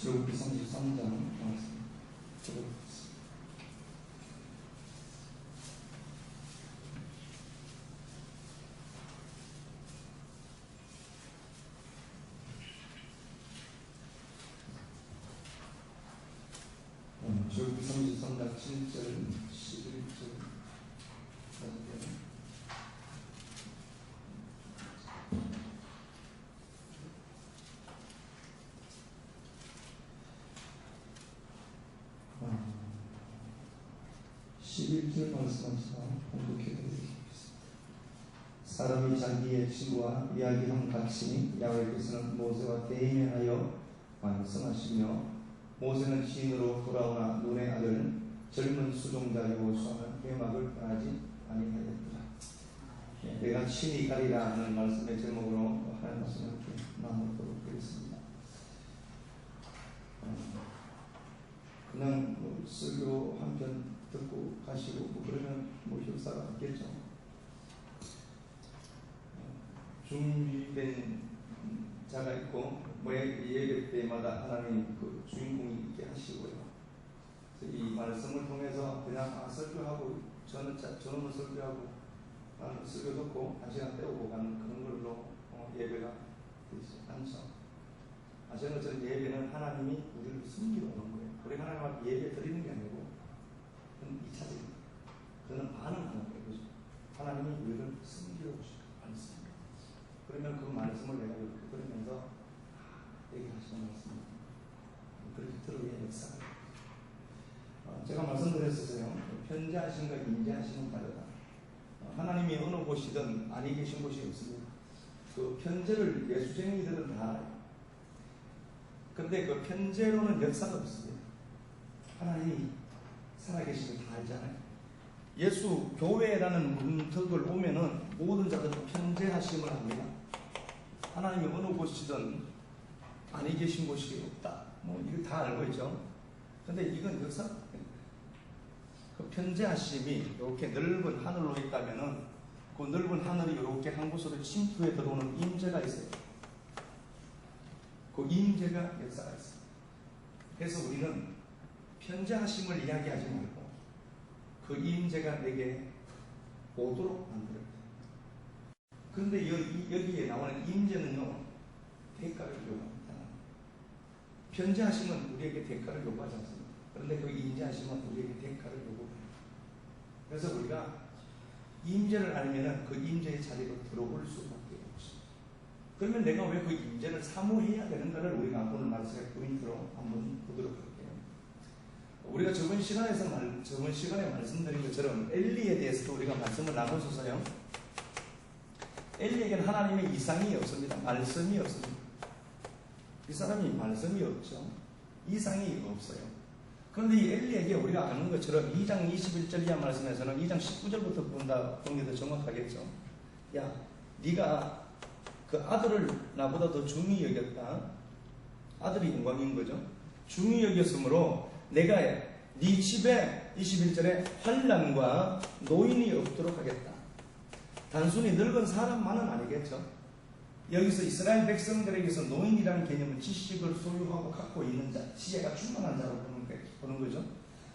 출애굽기 33장 나왔습니다. 출애굽기 33장 7절, 11절, 11절 말씀하시다 공독해드리겠습니다. 사람이 자기의 친구와 이야기한 같이 야훼께서는 모세와 대면하여 말씀하시며 모세는 시인으로 돌아오나 눈의 아들 젊은 수종자 여호수아는 회막을 떠나지 아니하였더라. 내가 친히 가리라는 말씀의 제목으로 하나님 말씀을 이렇게 나누도록 하겠습니다. 그냥 설교 한 편 듣고 가시고 그러면 효과가 없겠죠. 준비된 자가 있고 예배 때마다 하나님 그 주인공이 있게 하시고요. 이 말씀을 통해서 그냥 설교하고 저는 설교하고 나는 설교 듣고 한 시간 때우고 가는 그런 걸로 예배가 되지 않죠. 아시는 것처럼 예배는 하나님이 우리를 숨기러 오는 거예요. 우리 하나님 앞에 예배 드리는 게 아니고 그건 2차적입니다. 그는 반응하는 거예요. 그죠? 하나님이 우리를 숨기러 오시고 말씀입니다. 그러면 그 말씀을 내가 이렇게 들으면서 얘기하시는 말씀입니다. 그렇게 들어야 역사가 제가 말씀드렸었어요. 편지하심과 인지하심은 다르다. 하나님이 어느 곳이든 아니 계신 곳이 없습니다. 그 편지를 예수쟁이들은 다 알아요. 근데 그 편지로는 역사가 없습니다. 하나님이 살아계시는 다 알잖아요. 예수 교회라는 문턱을 오면은 모든 자들은 편지하심을 합니다. 하나님이 어느 곳이든 아니 계신 곳이 없다. 이거 다 알고 있죠. 근데 이건 역사. 그 편지하심이 이렇게 넓은 하늘로 있다면은 그 넓은 하늘이 이렇게 한 곳으로 침투해 들어오는 임재가 있어요. 그 임재가 역사가 있어요. 그래서 우리는 편지하심을 이야기하지 말고 그 임재가 내게 오도록 만들어야 돼요. 그런데 여기에 나오는 임재는요, 대가를 요구합니다. 편지하심은 우리에게 대가를 요구하지 않습니다. 그런데 그 임재하심은 우리에게 대가를 요구해요. 그래서 우리가 임재를 알면 그 임재의 자리로 들어올 수밖에 없습니다. 그러면 내가 왜 그 임재를 사모해야 되는가를 우리가 오늘 말씀의 포인트로 한번 보도록 할게요. 우리가 저번 시간에 말씀드린 것처럼 엘리에 대해서도 우리가 말씀을 나눴었어요. 엘리에게는 하나님의 이상이 없습니다. 말씀이 없습니다. 이 사람이 말씀이 없죠. 이상이 없어요. 그런데 이 엘리에게 우리가 아는 것처럼 2장 21절 이하 말씀에서는 2장 19절부터 보는 게 더 정확하겠죠. 야, 네가 그 아들을 나보다 더 중히 여겼다. 아들이 영광인 거죠. 중히 여겼으므로 내가 네 집에 21절에 환난과 노인이 없도록 하겠다. 단순히 늙은 사람만은 아니겠죠. 여기서 이스라엘 백성들에게서 노인이라는 개념은 지식을 소유하고 갖고 있는 자, 지혜가 충만한 자로 보는 거죠.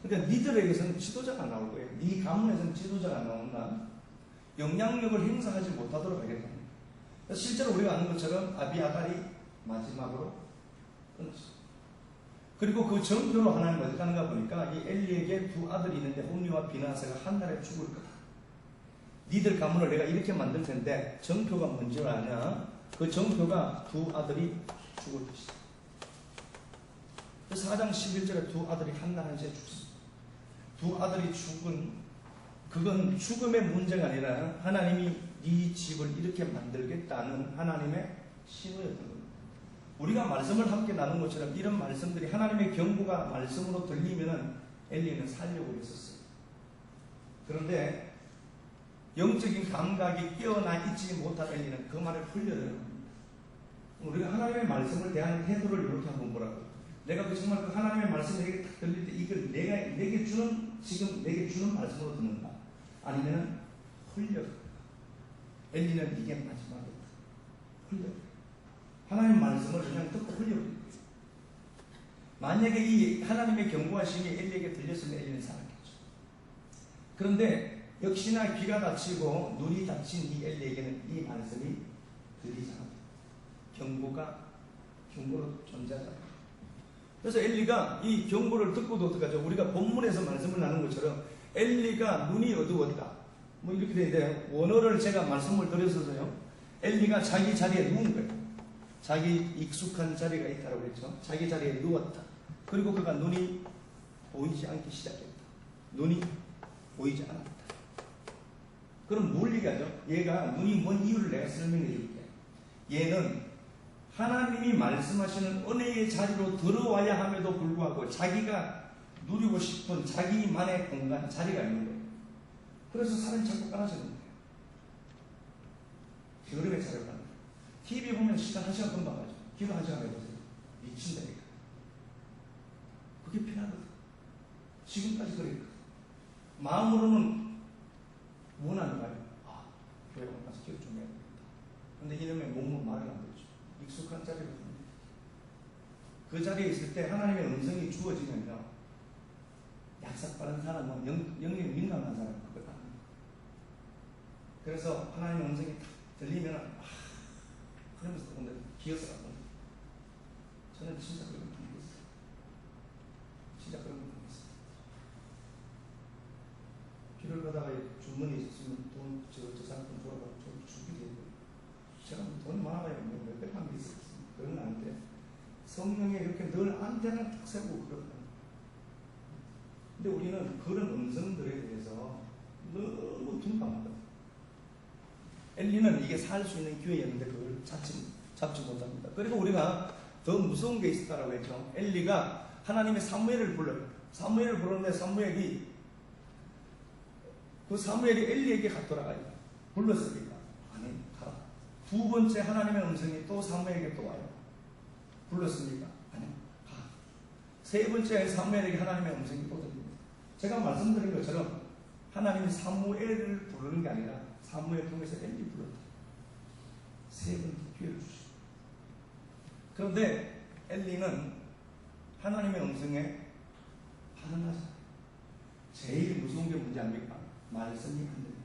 그러니까 니들에게서는 지도자가 나올 거예요. 네 가문에서는 지도자가 나온다. 영향력을 행사하지 못하도록 하겠다. 실제로 우리가 아는 것처럼 아비아달이 마지막으로 끊었어요. 그리고 그 정표로 하나님 어디 가는가 보니까 이 엘리에게 두 아들이 있는데 홈리와 비나스가 한 날에 죽을 거다. 니들 가문을 내가 이렇게 만들 텐데 정표가 뭔지 아냐? 그 정표가 두 아들이 죽을 것이다. 그 4장 11절에 두 아들이 한 날 한시에 죽습니다. 두 아들이 죽은 그건 죽음의 문제가 아니라 하나님이 네 집을 이렇게 만들겠다는 하나님의 신호였던 겁니다. 우리가 말씀을 함께 나눈 것처럼 이런 말씀들이 하나님의 경고가 말씀으로 들리면은 엘리는 살려고 했었어요. 그런데 영적인 감각이 깨어나 있지 못한 엘리는 그 말을 흘려내는 겁니다. 우리가 하나님의 말씀을 대하는 태도를 이렇게 한번 보라고. 내가 정말 그 하나님의 말씀을 내게 딱 들릴 때 이걸 내게 주는 말씀으로 듣는다. 아니면은 흘려. 엘리는 이게 마지막이다. 흘려. 하나님 말씀을 그냥 듣고 흘려버립니다. 만약에 이 하나님의 경고하심이 엘리에게 들렸으면 엘리는 살았겠죠. 그런데 역시나 귀가 닫히고 눈이 닫힌 이 엘리에게는 이 말씀이 들리지 않았다. 경고로 존재하잖아요. 그래서 엘리가 이 경고를 듣고도 어떡하죠? 우리가 본문에서 말씀을 나눈 것처럼 엘리가 눈이 어두웠다. 뭐 이렇게 되는데 원어를 제가 말씀을 드렸어서요. 엘리가 자기 자리에 누운 거예요. 자기 익숙한 자리가 있다고 했죠. 자기 자리에 누웠다. 그리고 그가 눈이 보이지 않기 시작했다. 눈이 보이지 않았다. 그럼 뭘 얘기하죠? 얘가 눈이 뭔 이유를 내가 설명해 줄게. 얘는 하나님이 말씀하시는 은혜의 자리로 들어와야 함에도 불구하고 자기가 누리고 싶은 자기만의 공간, 자리가 있는 거예요. 그래서 사람이 자꾸 깔아지는 거예요. 게으름의 자리를 가는 거예요. TV 보면 시간 1시간 금방 가죠. 기도 1시간 해보세요. 미친다니까. 그게 필요하거든. 지금까지 그랬거든. 마음으로는 원하는 거예요. 교회 가서 기도 좀 해야 되겠다. 근데 이놈의 몸은 말을 안 듣죠. 익숙한 자리로 가는 거예요. 그 자리에 있을 때 하나님의 음성이 주어지면요. 약삭빠른 사람은 영역이 민감한 사람은 그걸 안 합니다. 그래서 하나님의 음성이 딱 들리면 그러면서 오늘 기어서 가거든요. 저는 진짜 그런 걸 당했어요. 진짜 그런 걸 당했어요. 길을 가다가 주문이 있었으면 저 사람 돈 줘라고 주기도 했고요. 제가 돈 많아봐야 몇백만 개 있었습니다. 그런 건 아닌데 성령에 이렇게 늘 안테나를 딱 세우고 그러거든요. 근데 우리는 그런 음성들에 대해서 너무 둔감하거든요. 엘리는 이게 살 수 있는 기회였는데 그걸 잡지 못합니다. 그리고 우리가 더 무서운 게 있었다고 했죠. 엘리가 하나님의 사무엘을 불러요. 사무엘을 부르는데 사무엘이 엘리에게 돌아가요. 불렀으니까 아니 가라. 두 번째 하나님의 음성이 또 사무엘에게 또 와요. 불렀습니까? 아니 가. 세 번째 사무엘에게 하나님의 음성이 또 들립니다. 제가 말씀드린 것처럼 하나님이 사무엘을 부르는 게 아니라 사무엘 통해서 엘리 불렀다. 세 번 기회를 주시고. 그런데 엘리는 하나님의 음성에 반응하지 않아요. 제일 무서운 게 뭔지 압니까? 말씀이 안 들려요.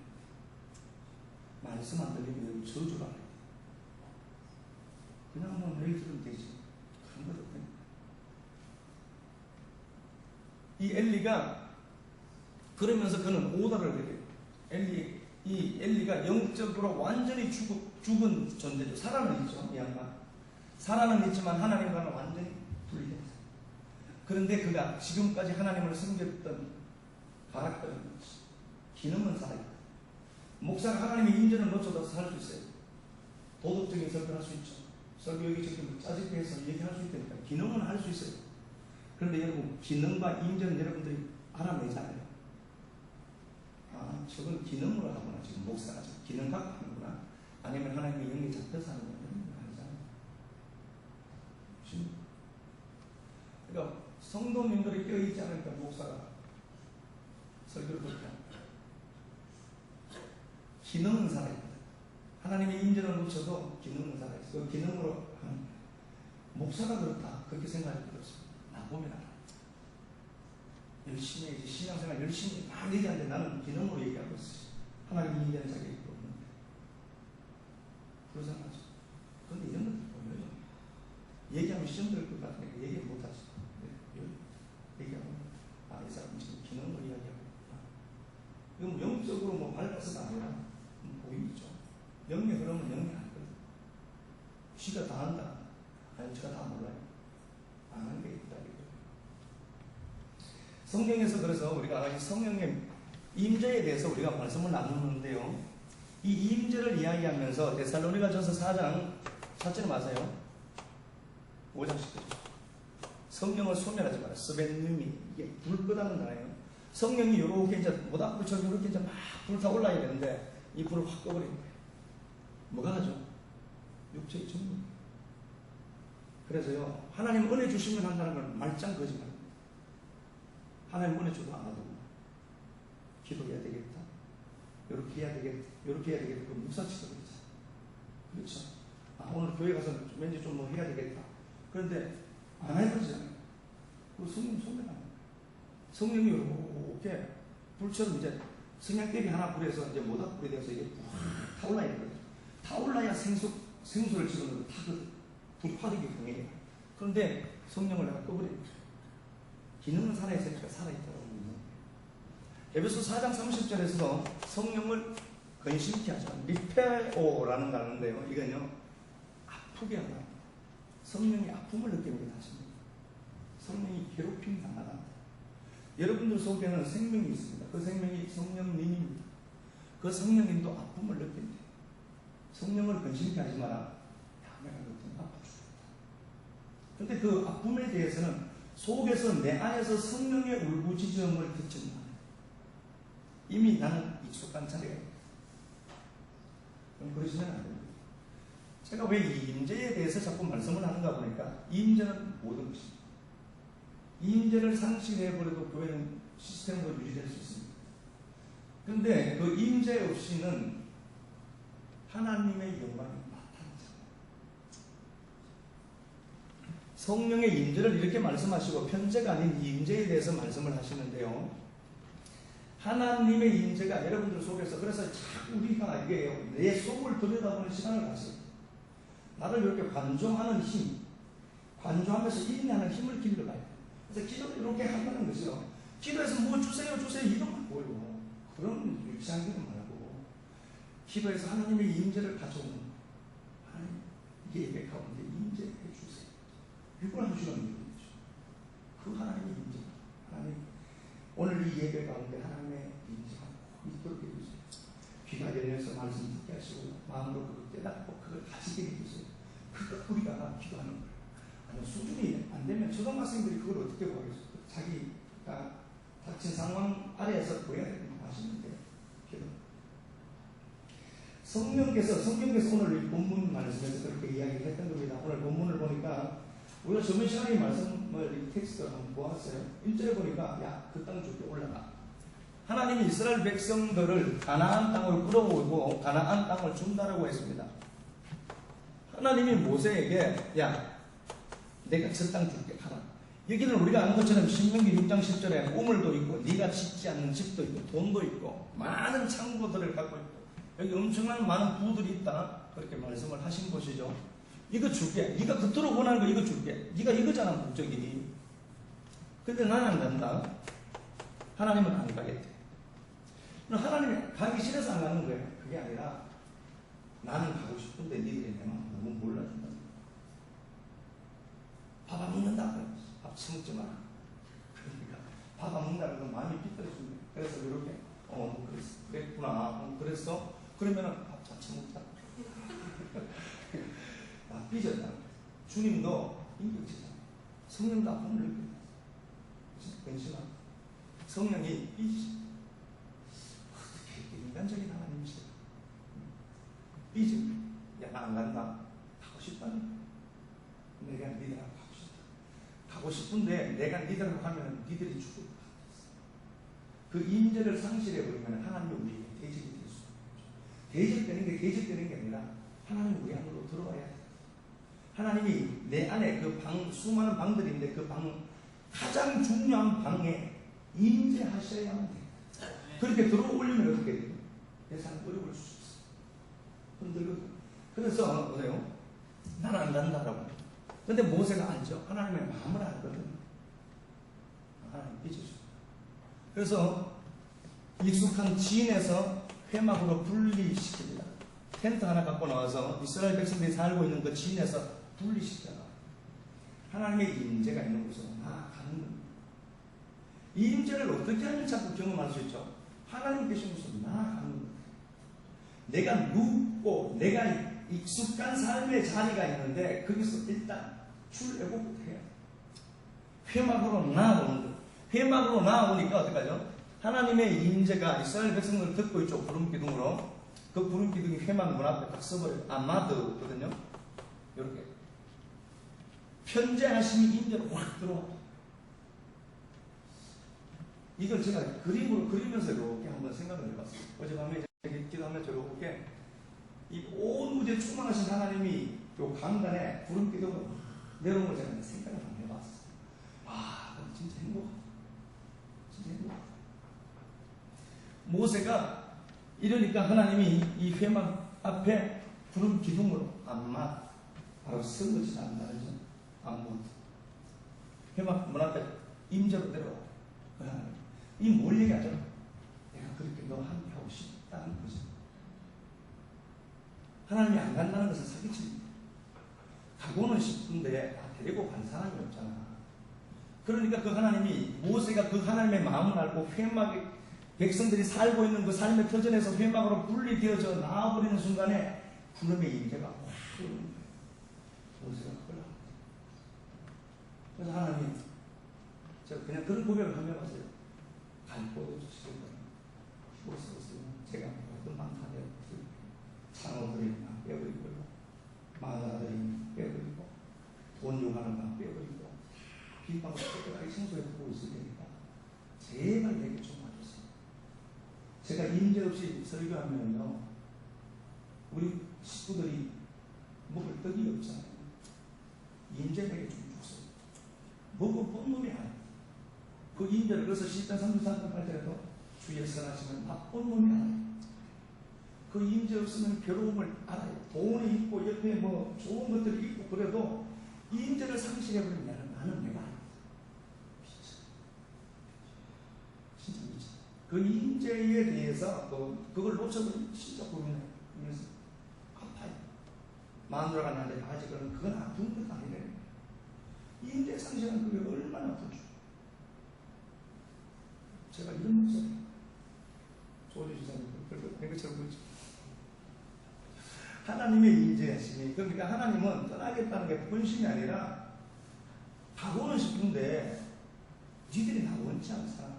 말씀 안 들리면 저주가 안 돼요. 그냥 뭐 매일 들으면 되지. 그런 것 없네. 이 엘리가 그러면서 그는 오더를 해요. 엘리가 영적으로 완전히 죽은 존재죠. 살아는 있죠. 이 양반. 살아는 있지만 하나님과는 완전히 분리된 사람. 그런데 그가 지금까지 하나님을 섬겼던 가락들은 기능은 살아있다. 목사가 하나님의 인전을 놓쳐도 살 수 있어요. 도덕적인 설교를 할 수 있죠. 설교 여기저기 짜집게 해서 얘기할 수 있다니까. 기능은 할 수 있어요. 그런데 여러분, 기능과 인전 여러분들이 알아내잖아요. 저건 기능으로 하구나. 지금 목사가 기능 갖고 하는구나. 아니면 하나님의 영이 잡혀서 하는구나. 이런 거 아니잖아요. 그러니까 성도님들이 껴있지 않으니까 목사가 설교를 그렇게 합니다. 기능은 살아있거든. 하나님의 인전을 놓쳐도 기능은 살아있어. 그 기능으로 하는 거예요. 목사가 그렇다. 그렇게 생각할 필요 없습니다. 나보면 알아. 열심히 해야지. 신앙생활 열심히 막 얘기하는데 나는 기능으로 얘기하고 있어. 하나님의 인전을 자기가 있고 없는데. 그러잖아요. 그런데 이런 것들 보면 얘기하면 시험 들 것 같으니까 얘기 못하지. 얘기하면 이 사람 지금 기능으로 이야기하고 이건 영적으로 뭐 밟아서가 아니라 보이죠. 영의 흐름은 영이 아니거든. 지가 다 한다. 아니 제가 다 몰라요. 안 하는 게 있다. 성경에서 그래서 우리가 성령의 임재에 대해서 우리가 말씀을 나누는데요. 이 임재를 이야기하면서 데살로니가전서 4장 4절에 맞아요. 5장 10절. 성령을 소멸하지 마라. 스벤님이 이게 불 끄다는 거예요. 성령이 이렇게 이제 모닥불처럼 이렇게 이제 막 불타올라야 되는데 이 불을 확 꺼버리는 거예요. 뭐가 하죠? 육체의 전부. 그래서요, 하나님 은혜 주시면 한다는 걸 말짱 거짓말입니다. 하나님 은혜 줘도 안 하고 기도해야 되겠다. 이렇게 해야 되겠다. 이렇게 해야 되겠다. 그 묵사치도 그렇죠. 그렇죠. 오늘 교회 가서 왠지 좀 뭐 해야 되겠다. 그런데 안 해버리잖아요. 성령 소멸하는 거예요. 성령이 이렇게 불처럼 이제 성냥개비 하나 불에서 이제 모닥불이 돼서 이게 타올라 있거든요. 타올라야 생수를 집어넣어도 타거든. 불이 화력이 강해요. 그런데 성령을 내가 꺼버리는 거예요. 기능은 살아있으니까 살아있다고 믿는 거예요. 에베소 4장 30절에서도 성령을 근심케 하지 않아. 리페오라는 단어인데요. 이건요, 아프게 하다. 성령이 아픔을 느끼게 하십니다. 성령이 괴롭힘 당하다. 여러분들 속에는 생명이 있습니다. 그 생명이 성령님입니다. 그 성령님도 아픔을 느낀대. 성령을 근심케 하지 마라. 내가 그렇게 아파 죽겠다. 근데 그 아픔에 대해서는 속에서 내 안에서 성령의 울부짖음을 듣지 마. 이미 나는 익숙한 자리가 있다. 그럼 그러시면 안 됩니다. 제가 왜 이 임재에 대해서 자꾸 말씀을 하는가 보니까 임재는 모든 것입니다. 임재를 상실해버려도 교회는 시스템으로 유지될 수 있습니다. 그런데 그 임재 없이는 하나님의 영광이 나타나지 않아요. 성령의 임재를 이렇게 말씀하시고 편재가 아닌 임재에 대해서 말씀을 하시는데요. 하나님의 임재가 여러분들 속에서, 그래서 자꾸 우리가 이게 내 속을 들여다보는 시간을 가져요. 나를 이렇게 관조하는 힘, 관조하면서 인내하는 힘을 길러가야 돼요. 그래서 기도를 이렇게 한다는 거죠. 기도에서 뭐 주세요 이것만 보이고 그런 유치한 기도 말고 기도에서 하나님의 임재를 가져오는 거예요. 하나님, 이게 예배 가운데 임재해 주세요. 이걸 하시는 분이죠. 그 하나님의 임재. 하나님, 오늘 이 예배 가운데 하나님의 임재가 있도록 해주세요. 귀가 열려서 말씀 듣게 하시고 마음으로 그걸 깨닫고 그걸 가지게 해주세요. 그거 우리가 기도하는 거예요. 아니, 수준이 안 되면 초등학생들이 그걸 어떻게 보겠어요? 자기가 닥친 상황 아래에서 보여야 되는 거 아시는데 기도. 성경께서 오늘 이 본문 말씀에서 그렇게 이야기를 했던 겁니다. 오늘 본문을 보니까 우리가 저번 시간에 말씀을 이 텍스트를 한번 보았어요. 1절에 보니까 야, 그 땅 줄게 올라가. 하나님이 이스라엘 백성들을 가나안 땅으로 끌어오고 가나안 땅을 준다라고 했습니다. 하나님이 모세에게 야, 내가 저 땅 줄게 가라. 여기는 우리가 아는 것처럼 신명기 6장 10절에 우물도 있고 네가 짓지 않는 집도 있고 돈도 있고 많은 창고들을 갖고 있고 여기 엄청난 많은 부들이 있다. 그렇게 말씀을 하신 것이죠. 이거 줄게. 네가 그토록 원하는 거 이거 줄게. 네가 이거잖아 목적이. 근데 나는 안 간다. 하나님은 안 가겠대. 하나님이 가기 싫어서 안 가는 거예요. 그게 아니라 나는 가고 싶은데 니들이 내 마음 너무 몰라준다. 밥 안 먹는다. 밥 처먹지 마라. 그러니까 밥 안 먹는다는 건 마음이 삐뚤어집니다. 그래서 이렇게 그랬구나. 그랬어? 그러면은 밥 다 처먹자. 삐졌다. 주님도 인격체잖아요. 성령도 아픔을 느낍니다. 괜찮아. 성령이 삐지죠. 어떻게 인간적인 하나님이시다. 삐져. 야, 나 안 간다. 가고 싶다는 거야. 내가 니들하고 가고 싶다. 가고 싶은데 내가 니들하고 가면 니들이 죽을 것 같았어. 그 임재를 상실해버리면 하나님이 우리에게 대적이 될 수 있죠. 대적되는 게 아니라 하나님이 우리 안으로 들어와야 돼. 하나님이 내 안에 그 방, 수많은 방들인데 그 방, 가장 중요한 방에 임재하셔야만 돼. 그렇게 들어올리면 어떻게 돼요? 예산 어려울 수 있어. 흔들거든. 그래서, 보세요. 나는 안 간다라고. 근데 모세가 알죠. 하나님의 마음을 알거든. 하나님 삐져줘. 그래서 익숙한 진에서 회막으로 분리시킵니다. 텐트 하나 갖고 나와서 이스라엘 백성들이 살고 있는 그 진에서 분리시켜라. 하나님의 임재가 있는 곳으로 나아가는 겁니다. 이 임재를 어떻게 하면 자꾸 경험할 수 있죠? 하나님 계신 곳으로 나아가는 겁니다. 내가 눕고 내가 익숙한 삶의 자리가 있는데 거기서 일단 출애굽부터 해야 돼. 회막으로 나아오는 거예요. 회막으로 나아오니까 어떡하죠? 하나님의 임재가 이스라엘 백성들을 듣고 있죠. 구름기둥으로. 그 구름기둥이 회막 문 앞에 딱 써버려요. 아마드거든요. 이렇게. 편재하심이 임재로 확 들어와. 이걸 제가 그림으로 그리면서 이렇게 한번 생각을 해봤어요. 어젯밤에 기도하면서 이렇게 이 온 우주에 충만하신 하나님이 요 강단에 구름기둥으로 내려온 걸 제가 생각을 한번 해봤어요. 와, 진짜 모세가 이러니까 하나님이 이 회막 앞에 구름 기둥으로 안마 바로 서거지 않나죠? 아무 회막 문 앞에 임자로 내려와. 이 뭘 얘기하죠? 내가 그렇게 너와 함께 하고 싶다는 거죠. 하나님이 안 간다는 것은 사기칩니다. 가고는 싶은데 데리고 간 사람이 없잖아. 그러니까 그 하나님이 모세가 그 하나님의 마음을 알고 회막에 백성들이 살고 있는 그 삶의 터전에서 회막으로 분리되어져 나와버리는 순간에 구름의 임재가 확 오는 거예요. 모세가 그걸 합니다. 그래서 하나님, 제가 그냥 그런 고백을 하며 가세요. 갈 곳을 주시는 거예요. 죽었어요. 제가 어떤 망타에 창호들이 빼버리고, 마누라들이 빼버리고, 돈 용하는 거 빼버리고, 빈방을 깨끗하게 청소해 두고 있을 테니까, 제발 내게 좀 와주세요. 제가 임재 없이 설교하면요, 우리 식구들이 먹을 떡이 없잖아요. 임재 내게 좀 주세요. 먹고 본 놈이 아니에요. 그 임재를 그래서 시편 33편 8절에도 주의 선하시면 나쁜 놈이 알아요. 그 임재 없으면 괴로움을 알아요. 돈이 있고 옆에 뭐 좋은 것들이 있고 그래도 임재를 상실해버리면 나는 내가 알아요. 진짜 미쳐. 그 임재에 대해서 그걸 놓쳐버리면 진짜 고민해요. 그래서 아파요. 마누라가 나한테 아직 그건 아픈 것도 아니래. 임재 상실한 그게 얼마나 아프죠. 제가 이런 목소리 조지 주사님 그런 것처럼 그렇죠. 하나님의 임재하심이, 그러니까 하나님은 떠나겠다는 게 본심이 아니라 가고는 싶은데 니들이 나 원치 않잖아.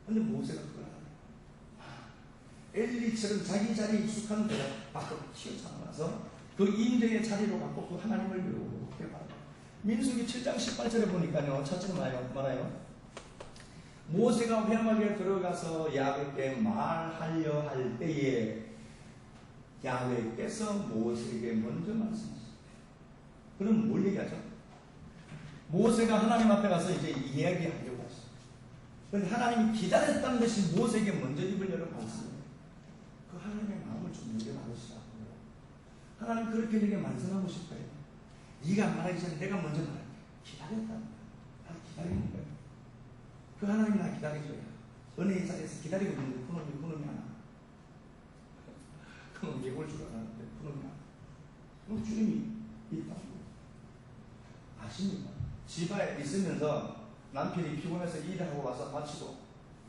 근데 모세가 그걸 하네. 엘리처럼 자기 자리에 익숙한 데가 밖으로 튀어나와서 그 임재의 자리로 갖고 그 하나님을 이렇게 봐요. 민수기 7장 18절에 보니까요, 첫째 말아요. 모세가 회막에 들어가서 야훼께 말하려 할 때에 야훼께서 모세에게 먼저 말씀하셨어요. 그럼 뭘 얘기하죠? 모세가 하나님 앞에 가서 이제 이야기하려고 하셨어요. 그런데 하나님이 기다렸다는 것이 모세에게 먼저 입을 열어 말씀이에요. 그 하나님의 마음을 좀 열어보시라고. 하나님 그렇게 내게 말씀하고 싶어요. 네가 말하기 전에 내가 먼저 말할게. 기다렸다는 거야. 나 기다리는 거야. 그 하나님이 나 기다려줘요. 은혜의 자리에서 기다리고 있는데 그놈이 하나. 그놈 예고를 줄 알았는데 그놈이 하나. 그럼 주님이 있다고. 아십니까? 집에 있으면서 남편이 피곤해서 일하고 와서 마치고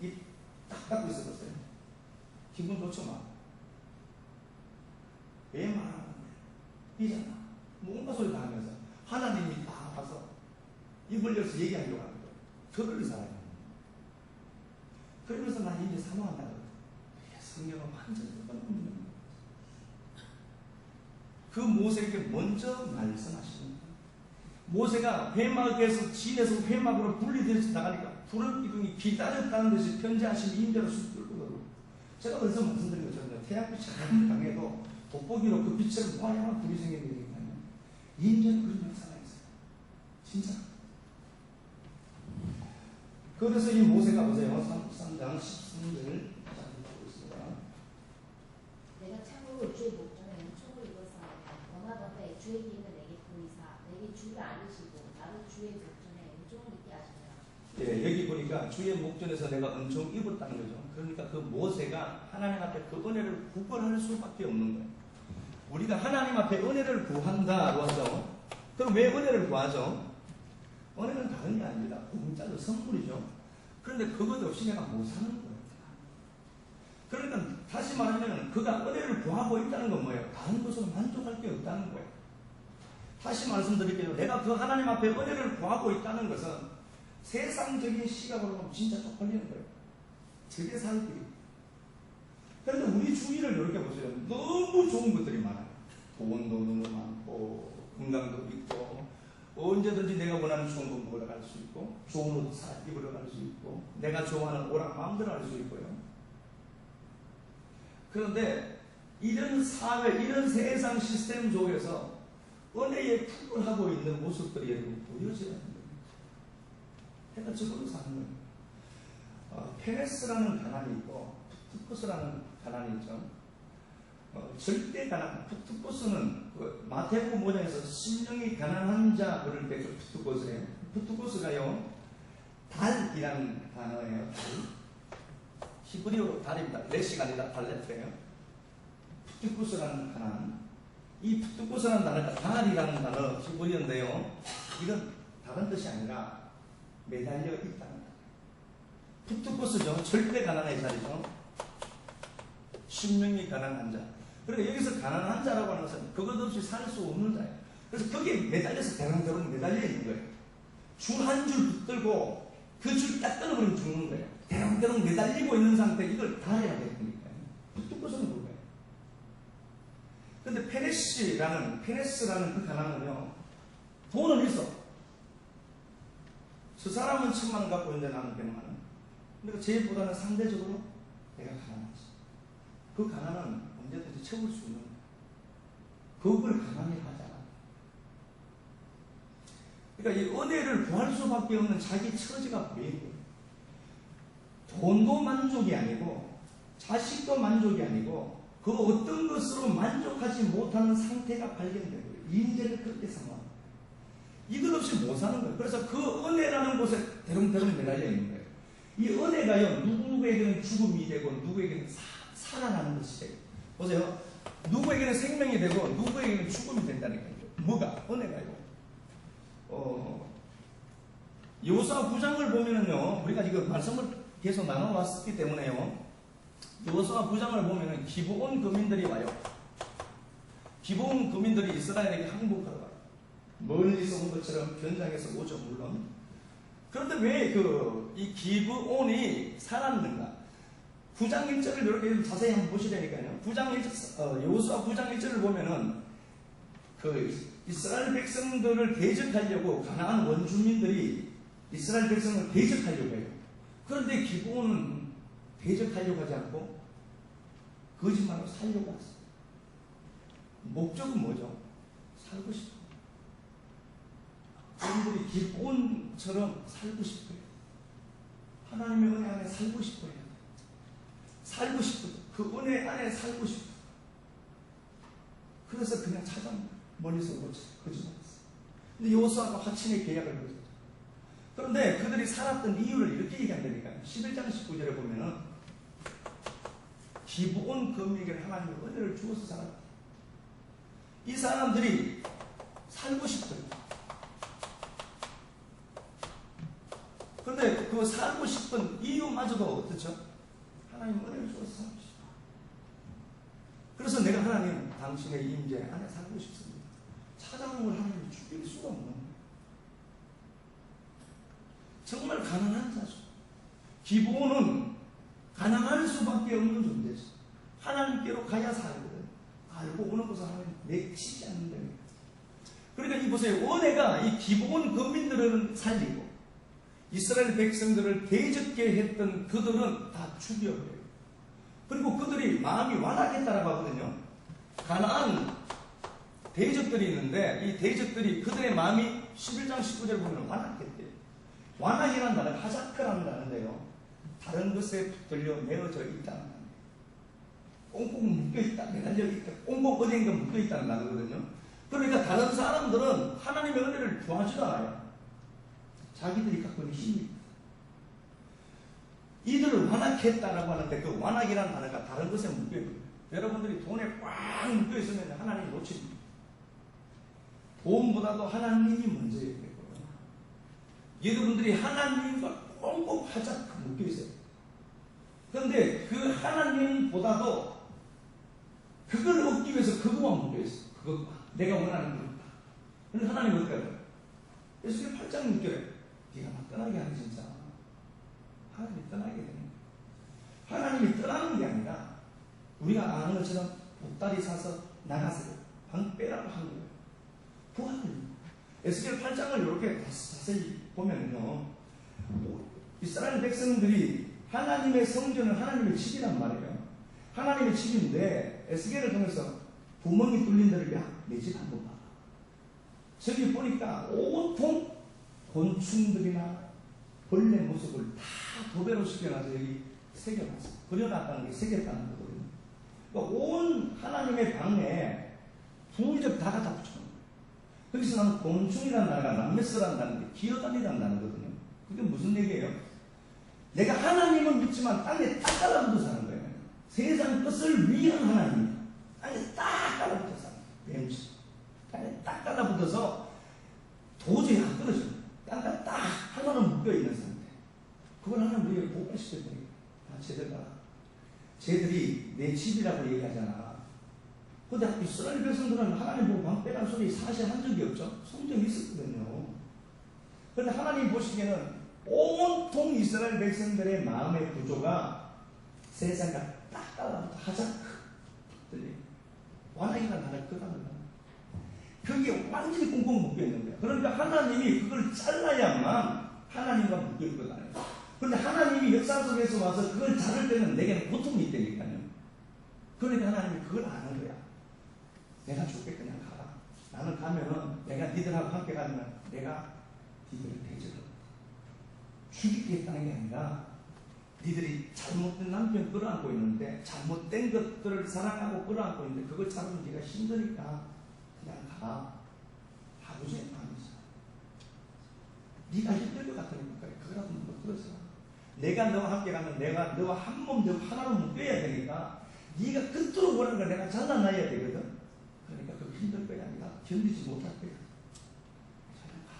입 딱 닫고 있었어요. 기분 좋죠 막. 왜 말하는 거야? 이잖아. 뭔가 소리 다 하면서 하나님이 딱 와서 입을 열어서 얘기하려고 하는 거예요. 그럴 사람이에요. 그러면서 나 이제 사모한다고. 성경은 완전히 끝없는 거예요. 그 모세에게 먼저 말씀하시는 거예요. 모세가 회막에서 진에서 회막으로 분리되어서 나가니까 푸른 기둥이 기다렸다는 것이 편지하신 임재로 쑥 뚫고. 제가 어디서 말씀드린 것처럼 태양빛이 한 강해도 돋보기로 그 빛을 모아야만 불이 생기는 거예요. 임재는 그런 역사가 있어요. 진짜. 그래서 이 모세가 보세요. 3장 13절 보고 있습니다. 내가 참으로 주의 목전에 은총을 입어사오니 원하건대 주의 기임을 내게 보이사 내게 주를 알리시고 나를 주의 목전에 은총을 입게 하시니라. 예, 여기 보니까 주의 목전에서 내가 은총 입었다는 거죠. 그러니까 그 모세가 하나님 앞에 그 은혜를 구걸할 수밖에 없는 거예요. 우리가 하나님 앞에 은혜를 구한다고 하죠. 그럼 왜 은혜를 구하죠? 은혜는 다른 게 아닙니다. 공짜로 선물이죠. 그런데 그것 없이 내가 못 사는 거예요. 그러니까 다시 말하면 그가 은혜를 구하고 있다는 건 뭐예요? 다른 것으로 만족할 게 없다는 거예요. 다시 말씀드릴게요. 내가 그 하나님 앞에 은혜를 구하고 있다는 것은 세상적인 시각으로 보면 진짜 쪽팔리는 거예요. 저게 살 길이. 그런데 우리 주위를 이렇게 보세요. 너무 좋은 것들이 많아요. 돈도 너무 많고 건강도 있고 언제든지 내가 원하는 좋은 거 먹으러 갈 수 있고 좋은 옷 입으러 갈 수 있고 내가 좋아하는 오락 마음대로 할 수 있고요. 그런데 이런 사회, 이런 세상 시스템 속에서 은혜에 푸근하고 있는 모습들이 여러분 보여져야 합니다. 내가 저걸로 사는 거예요. 페레스라는 가난이 있고 푸트코스라는 가난이 있죠. 절대 가난, 푸트코스는 그 마태복음 5장에서 심령이 가난한 자 그럴 때 그 푸트코스예요. 푸트코스가요, 달이라는 단어예요. 달. 히브리어로 달입니다. 레시가 아니라 달레트예요. 푸트코스라는 가난. 이 푸트코스라는 단어가 달이라는 단어 히브리어인데요. 이건 다른 뜻이 아니라 매달려 있다는 거예요. 푸트코스죠. 절대 가난의 자리죠. 심령이 가난한 자. 그러니까 여기서 가난한 자라고 하는 것은 그것 없이 살 수 없는 자예요. 그래서 거기에 매달려서 대롱대롱 매달려 있는 거예요. 줄 한 줄 붙들고 그 줄 딱 끊어버리면 죽는 거예요. 대롱대롱 매달리고 있는 상태, 이걸 달이라고 했으니까요. 푸트코스는 그거예요. 근데 페레스라는 그 가난은요, 돈은 있어. 저 사람은 10,000원 갖고 있는데 나는 100만 원. 그러니까 쟤보다는 상대적으로 내가 가난하지. 그 가난은 언제든지 채울 수 있는 거야. 그걸 가난이 하잖아. 그러니까 이 은혜를 구할 수밖에 없는 자기 처지가 뭐예요? 돈도 만족이 아니고 자식도 만족이 아니고 그 어떤 것으로 만족하지 못하는 상태가 발견된 거예요. 인재를 그렇게 삼아. 이것 없이 못 사는 거예요. 그래서 그 은혜라는 곳에 대롱대롱 매달려 있는 거예요. 이 은혜가요, 누구에게는 죽음이 되고 누구에게는 살아나는 것이 돼요. 보세요. 누구에게는 생명이 되고 누구에게는 죽음이 된다니까요. 뭐가? 은혜가요. 여호수아 9장을 보면은요, 우리가 지금 말씀을 계속 나눠왔기 때문에요, 여호수아 9장을 보면은 기브온 거민들이 와요. 기브온 거민들이 이스라엘에게 항복하러 와요. 멀리서 온 것처럼 변장해서 오죠, 물론. 그런데 왜 이 기브온이 살았는가? 9장 1절을 이렇게 자세히 한번 보시라니까요. 여호수아 9장 1절을 보면은 이스라엘 백성들을 대적하려고 가나안 원주민들이 이스라엘 백성을 대적하려고 해요. 그런데 기브온은 대적하려고 하지 않고 거짓말로 살려고 했어요. 목적은 뭐죠? 살고 싶어요. 여러분들이 기브온처럼 살고 싶어요. 하나님의 은혜 안에 살고 싶어요. 살고 싶어요. 그 은혜 안에 살고 싶어요. 그래서 그냥 찾아옵니다. 멀리서 거짓말했어요. 근데 여호수아가 화친의 계약을 맺었죠. 그런데 그들이 살았던 이유를 이렇게 얘기한다니까요. 11장 19절에 보면은 기브온 거민에게 하나님의 은혜를 주어서 살았다. 이 사람들이 살고 싶어요. 그런데 그 살고 싶은 이유마저도 어떻죠? 하나님 은혜를 주어서 살고 싶어요. 그래서 내가 하나님 당신의 임재 안에 살고 싶습니다. 찾아온 걸 하나님이 죽일 수가 없는 거예요. 정말 가난한 자죠. 기브온은 가난할 수밖에 없는 존재죠. 하나님께로 가야 살거든. 알고 오는 것을 하나님 내치지 않는다. 그러니까 이 보세요. 은혜가 이 기브온 거민들은 살리고 이스라엘 백성들을 대적게 했던 그들은 다 죽여버려요. 그리고 그들이 마음이 완악했다라고 하거든요. 가나안 대적들이 있는데 이 대적들이 그들의 마음이 11장 19절을 보면 완악했대요. 완악이라는 단어가 하자크라는 단어인데요. 다른 것에 붙들려 매어져 있다는 단어예요. 꽁꽁 묶여있다, 매달려 있다, 꽁꽁 어디인가 묶여있다는 단어거든요. 그러니까 다른 사람들은 하나님의 은혜를 좋아하지도 않아요. 자기들이 갖고 있는 힘이. 이들을 완악했다라고 하는데 그 완악이라는 단어가 다른 것에 묶여있어요. 여러분들이 돈에 꽉 묶여있으면 하나님이 놓칩니다. 돈보다도 하나님이 먼저예요. 여러분들이 하나님과 꽁꽁 활짝 묶여있어요. 그런데 그 하나님보다도 그걸 얻기 위해서 그거만 묶여있어요. 그거 내가 원하는 거다. 그런데 하나님은 어떻게 할까요? 그래서 그게 활짝 묶여요. 네가 막 떠나게 하는 진짜. 하나님이 떠나게 되는 거예요. 하나님이 떠나는 게 아니라 우리가 아는 것처럼 보따리 사서 나가서 방 빼라고 하는 거예요. 부하는 에스겔 8장을 이렇게 자세히 보면요, 이스라엘 백성들이 하나님의 성전은 하나님의 집이란 말이에요. 하나님의 집인데 에스겔을 통해서 구멍이 뚫린 데를 야, 내 집 한번 봐. 저기 보니까 온통 곤충들이나 벌레 모습을 다 도배로 시켜놔서 여기 새겨놨어요. 그려놨다는 게 새겼다는 거거든요. 그러니까 온 하나님의 방에 부울적 다 갖다 붙여놓은 거예요. 여기서 나는 곤충이라는 단어가 남메스라는 단어인데 기어다니라는 단어거든요. 그게 무슨 얘기예요? 내가 하나님을 믿지만 땅에 딱 깔라붙어 사는 거예요. 세상 뜻을 위한 하나님. 땅에 딱 깔라붙어 사는 거예요. 뱀치. 땅에 딱 깔라붙어서 도저히 안 떨어져요. 땅과 딱 하나는 묶여있는 상태. 그걸 하나님 우리에게 복발시켜야 돼요. 쟤들 봐라. 쟤들이 내 집이라고 얘기하잖아. 근데 이스라엘 백성들은 하나님 보고 방 빼라는 소리 사실 한 적이 없죠. 성경에 있었거든요. 그런데 하나님 보시기에는 온통 이스라엘 백성들의 마음의 구조가 세상과 딱 따라붙어 하자크 들리 완악이라는 단어를 끄다는 거야. 그게 완전히 꽁꽁 묶여있는 거야. 그러니까 하나님이 그걸 잘라야만 하나님과 묶여있거든요. 그런데 하나님이 역사 속에서 와서 그걸 자를 때는 내게는 고통이 있다니까요. 그러니까 하나님이 그걸 아는 거야. 내가 줄게 그냥 가라. 나는 가면은 내가 니들하고 함께 가면 내가 니들을 대접한다. 죽이겠다는 게 아니라 니들이 잘못된 남편 끌어안고 있는데 잘못된 것들을 사랑하고 끌어안고 있는데 그걸 참으면 네가 힘드니까 그냥 가. 아버지의 마음이죠. 네가 힘들 것 같으니까 그거라도 못 들어서 내가 너와 함께 가면 내가 너와 한 몸 되고 하나로 묶여야 되니까 네가 끝으로 원하는 걸 내가 잘라놔야 되거든. 그러니까 그거 힘들 거야. 네가 견디지 못할 거야. 그냥 가.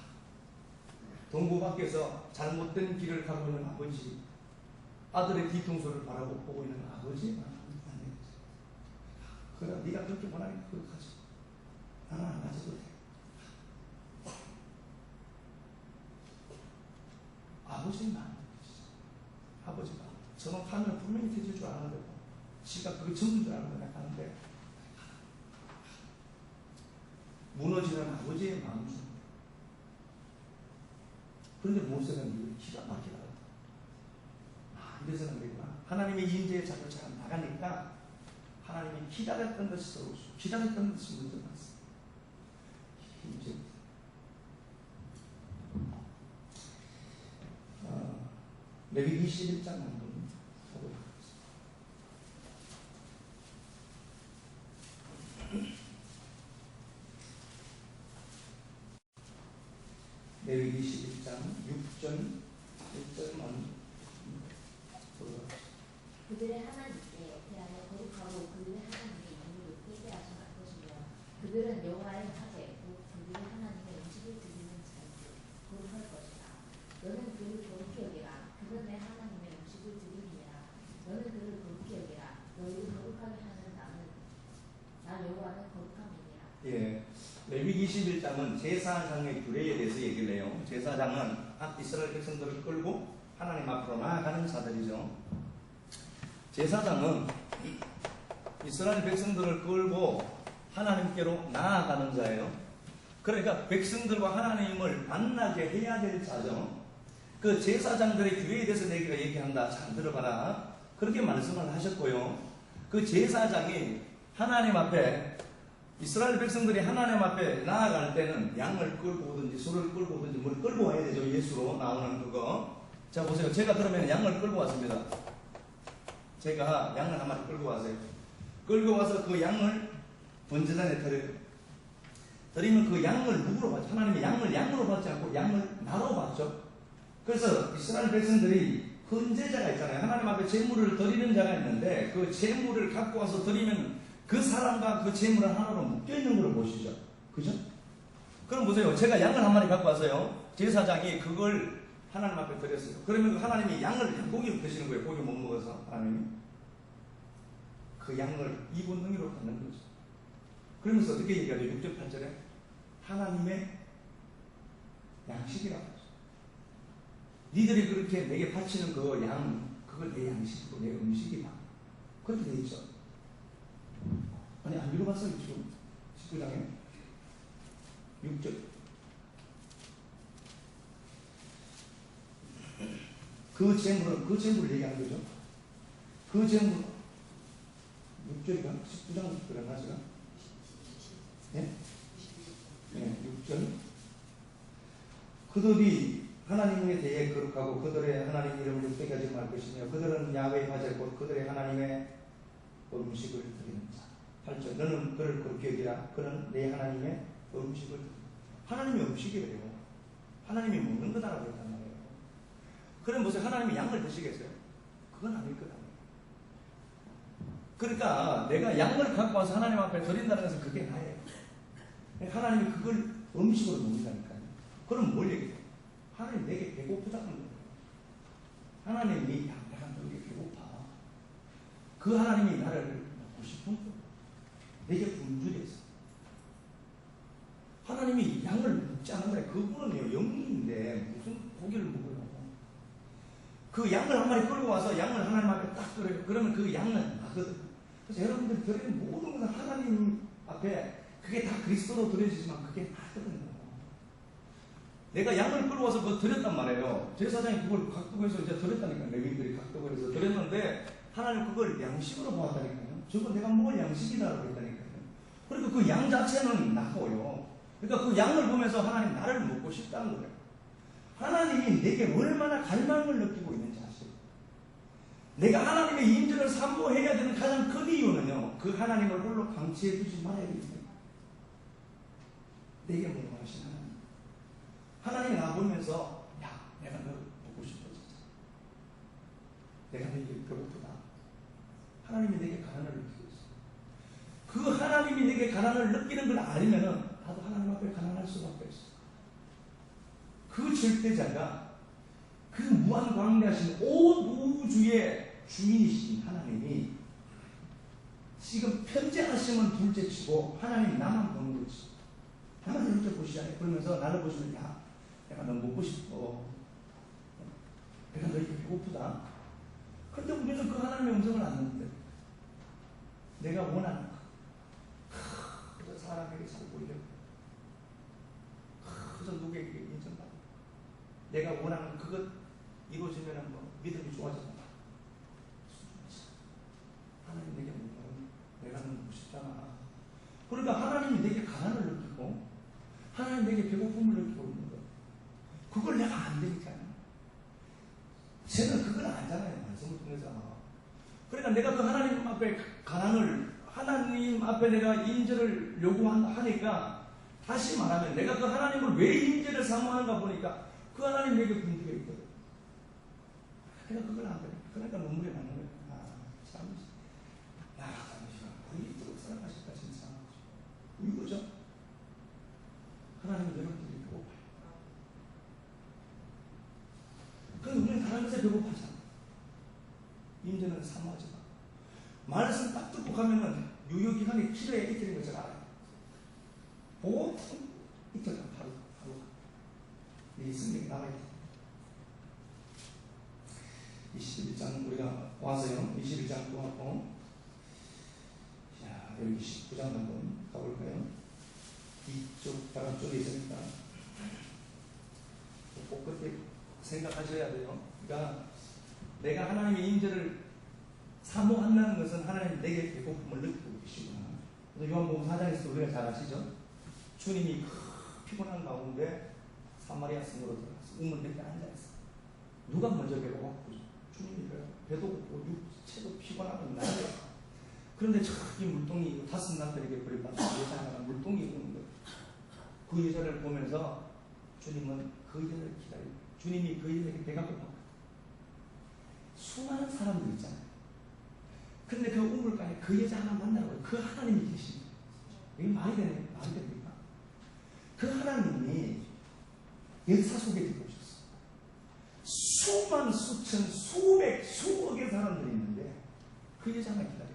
동부 밖에서 잘못된 길을 가고 있는 아버지, 아들의 뒤통수를 바라보고 보고 있는 아버지 안 되겠지. 그래 네가 그렇게 원하니까 그거 가져. 나는 안 가져도 돼. 아버지의 마음. 아버지가 저는 가면 분명히 되질 줄 알았는데 지가 그게 전부인 줄 알았는데 하는데 무너지는 아버지의 마음이죠. 그런데 모세는 이걸 기가 막히다. 이래서는 안 되구나. 하나님의 인재의 자동차가 나가니까 하나님이 기다렸던 것이 들어오죠. 기다렸던 것이 먼저 났어요. 이제 레위 21장 한번 보도록 하겠습니다. 레위 21장 6절 1절만 보도록 하겠습니다. 그들의 하나님께 대하여 거룩하고 그들의 하나님의 이름을 높게 하지 말 것이며 그들은 여호와의 화제 곧 그들의 하나님의 음식을 드리는 자이고 거룩할 것이다. 너는 그를 거룩히 여기라. 그는 내 하나님의 음식을 드리니라. 너는 그를 거룩히 여기라. 너희를 거룩하게 하는 나 여호와는 거룩함이니라. 예, 레위 21장은 제사장의 규례에 대해서 얘기를 해요. 제사장은 이스라엘 백성들을 끌고 하나님 앞으로 나아가는 자들이죠. 제사장은 이스라엘 백성들을 끌고 하나님께로 나아가는 자예요. 그러니까 백성들과 하나님을 만나게 해야 될 자죠. 그 제사장들의 규례에 대해서 내가 얘기한다. 잘 들어봐라. 그렇게 말씀을 하셨고요. 그 제사장이 하나님 앞에 이스라엘 백성들이 하나님 앞에 나아갈 때는 양을 끌고 오든지 소를 끌고 오든지 뭘 끌고 와야 되죠. 예수로 나오는 그거. 자 보세요. 제가 그러면 양을 끌고 왔습니다. 제가 양을 한 마리 끌고 왔어요. 끌고 와서 그 양을 번제단에 드려요. 드리면 그 양을 누구로 받죠? 하나님이 양을 양으로 받지 않고 양을 나로 받죠. 그래서 이스라엘 백성들이 헌제자가 있잖아요. 하나님 앞에 제물을 드리는 자가 있는데 그 제물을 갖고 와서 드리면 그 사람과 그 제물은 하나로 묶여있는 걸 보시죠. 그죠? 그럼 보세요. 제가 양을 한 마리 갖고 왔어요. 제사장이 그걸 하나님 앞에 드렸어요. 그러면 그 하나님이 양을 고기 드시는 거예요. 고기 못 먹어서 하나님이 그 양을 이분 능이로 받는 거죠. 그러면서 어떻게 얘기하죠? 6절 8절에 하나님의 양식이라고 하죠. 니들이 그렇게 내게 바치는 그 양, 그걸 내 양식이고 내 음식이다. 그렇게 돼 있죠. 아니 안 읽어봤어요 지금 19장에 6절 그 재물을 얘기하는 거죠. 그 재물 6절인가? 19장 그랬나 제가? 네? 네 6절 그들이 하나님에 대해 거룩하고 그들의 하나님 이름을 높게 채찍에 가지 말 것이며 그들은 야훼의 화제 곧 그들의 하나님의 음식을 드리는 자. 8절 너는 그를 그렇게 여기라 그는 내 하나님의 음식을 드리는 자. 하나님의 음식이래요. 하나님이 먹는 거다라고 했단 말이에요. 그럼 무슨 하나님이 양을 드시겠어요? 그건 아닐 거다. 그러니까 내가 양을 갖고 와서 하나님 앞에 드린다는 것은 그게 나예요. 하나님이 그걸 음식으로 먹는다니까요. 그럼 뭘 얘기해요? 하나님 내게 배고프다는 거예요. 하나님이 내가 너에게 배고파. 그 하나님이 나를 먹고 싶은 거예요. 내게 굶주렸어. 하나님이 양을 먹지 않은 거예요. 그분은요 영인인데 무슨 고기를 먹으려고. 그 양을 한 마리 끌고 와서 양을 하나님 앞에 딱 드려요. 그러면 그 양은 나거든. 그래서 여러분들 드리는 모든 것은 하나님 앞에 그게 다 그리스도로 드려지지만 그게 나거든요. 내가 양을 끌고 와서 그거 드렸단 말이에요. 제사장이 그걸 각도해서 이제 드렸다니까요. 레위인들이 각도해서 드렸는데 하나님 그걸 양식으로 보았다니까요. 저건 내가 먹을 양식이다라고 했다니까요. 그러니까 그 양 자체는 나고요. 그러니까 그 양을 보면서 하나님 나를 먹고 싶다는 거예요. 하나님이 내게 얼마나 갈망을 느끼고 있는지 아시죠? 내가 하나님의 임재를 사모해야 되는 가장 큰 이유는요. 그 하나님을 홀로 방치해 두지 말아야 됩니다. 내게 뭐하신 하나님. 하나님이 나 보면서 야 내가 너 보고 싶어 진짜. 내가 내게 배고프다. 하나님이 내게 가난을 느끼고 있어. 그 하나님이 내게 가난을 느끼는 걸 알면은 나도 하나님 앞에 가난할 수밖에 없어. 그 절대자가 그 무한광대하신 온 우주의 주인이신 하나님이 지금 편재하심은 둘째치고 하나님 나만 보는 거지. 나만 이렇게 보시잖아요. 그러면서 나를 보시면 야 내가 너 먹고 싶어. 내가 너에게 배고프다. 그런데 우리는 그 하나님의 음성을 안 듣는데 내가 원하는 거 그저 사람에게 잘 보이려고 그저 누구에게 인정받고 내가 원하는 그것 이루어지면 뭐 믿음이 좋아진다. 하나님 내게 먹는 내가 너 먹고 싶잖아. 그러니까 하나님이 내게 가난을 느끼고 하나님 내게 배고픔을 느끼고 있는 거예요. 그걸 내가 안 되니까요. 쟤는 그걸 알잖아요. 말씀을 통해서. 그러니까 내가 그 하나님 앞에 가난을 하나님 앞에 내가 인재를 요구하니까 다시 말하면 내가 그 하나님을 왜 인재를 사모하는가 보니까 그 하나님 내게 분들이 있거든. 내가 그걸 안 돼. 그러니까 눈물이 나는 거예요. 참. 우리 이토록 사랑하실까 진짜. 이거죠. 하나님은 여러분들이 배고파요. 그런데 우리는 다른 것에 배고파잖아. 인재는 사모하지 마. 말씀 딱 듣고 가면은 유효기간이 필요해 이틀인 것을 알아요. 보통 이틀 바로 이 성경에 나와야 돼. 21장 우리가 와서요. 21장 또 하고 자 여기 19장 한번 가볼까요? 이쪽 다른 쪽에 있으니까 꼭 그렇게 생각하셔야 돼요. 그러니까 내가 하나님의 임재를 사모한다는 것은 하나님 내게 배고픔을 느끼고 계시구나. 요한복음 4장에서 우리가 잘 아시죠? 주님이 피곤한 가운데 사마리아 성으로 들어가서 우물 밑에 앉아있어. 누가 먼저 배고팠고 주님이 배도 고프고 육체도 피곤하고 나요. 그런데 저기 물동이 5남들에게 버림받은 여자가 물동이 오는 거예요. 그 여자를 보면서 주님은 그 여자를 기다리고 주님이 그 여자에게 배가 고팠거든요. 수많은 사람들 있잖아요. 근데 그 우물가에 그 여자 하나 만나고 그 하나님이 계십니다. 이게 말이 됩니까? 그 하나님이 역사 속에 들어오셨어. 수만 수천 수백 수억의 사람들이 있는데 그 여자만 기다려요.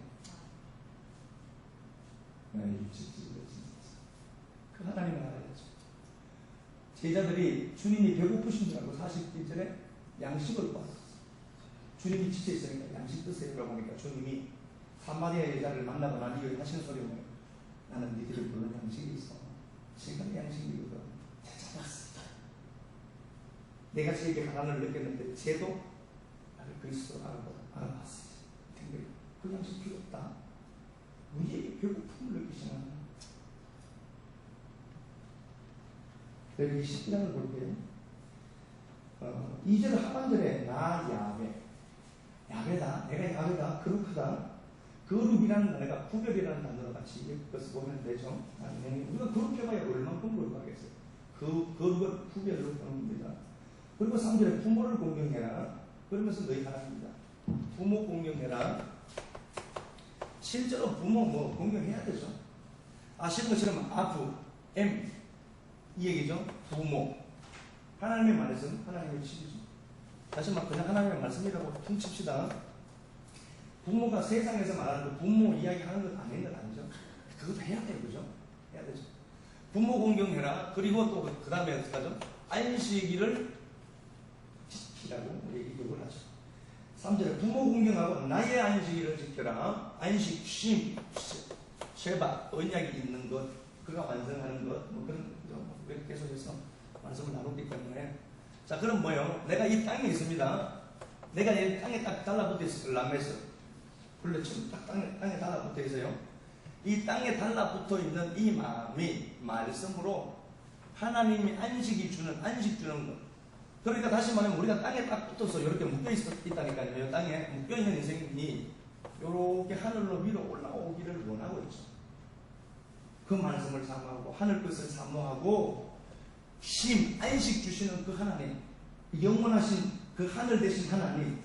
그 하나님을 알아야죠. 제자들이 주님이 배고프신 줄 알고 40일전에 양식을 구하셨어요. 주님이 지쳐 있으니까 양식 드세요라고 하니까 주님이 사마리아 여자를 만나고 난 이후에 하시는 소리가 뭐예요? 나는 니들을 부르는 양식이 있어. 지금 양식이거든. 찾아봤어. 내가 제게 가난을 느꼈는데 쟤도 나를 그리스도로 알아봤어. 근데 그 양식 필요 없다. 우리에게 배고픔을 느끼시는 여기 10장을 볼게요. 2절 하반절에 나 야훼 야베다, 내가 야베다, 거룩하다. 거룩이라는 단어가 구별이라는 단어로 같이 엮어서 보면 되죠. 우리가 거룩해봐야 얼만큼 거룩하겠어요. 거룩은 구별로 보는 겁니다. 그리고 3절에 부모를 공경해라. 그러면서 너희 하나님이다. 부모 공경해라. 실제로 부모 뭐 공경해야 되죠. 아시는 것처럼 아부, 이 얘기죠. 부모. 하나님의 말씀, 하나님의 칩이죠. 다시 막 그냥 하나님의 말씀이라고 퉁칩시다. 부모가 세상에서 말하는 그 부모 이야기 하는 것 아닌 건 아니죠. 그것도 해야 돼요. 그죠? 해야 되죠. 부모 공경해라. 그리고 또 그 다음에 어떻게 하죠? 안식일을 지키라고 얘기를 하죠. 3절에 부모 공경하고 나의 안식일을 지켜라. 안식, 쉼, 쉐바, 언약이 있는 것, 그가 완성하는 것, 뭐 그런 거 계속해서 말씀을 나누기 때문에. 자, 그럼 뭐요? 내가 이 땅에 있습니다. 내가 이 땅에 딱 달라붙어 있어요. 람에서. 불러치면 딱 땅에 달라붙어 있어요. 이 땅에 달라붙어 있는 이 마음이 말씀으로 하나님이 안식 주는 것. 그러니까 다시 말하면 우리가 땅에 딱 붙어서 이렇게 묶여 있다니까요. 땅에 묶여 있는 인생이 이렇게 하늘로 위로 올라오기를 원하고 있죠. 그 말씀을 사모하고 하늘 것을 사모하고 안식 주시는 그 하나님, 영원하신 그 하늘 되신 하나님.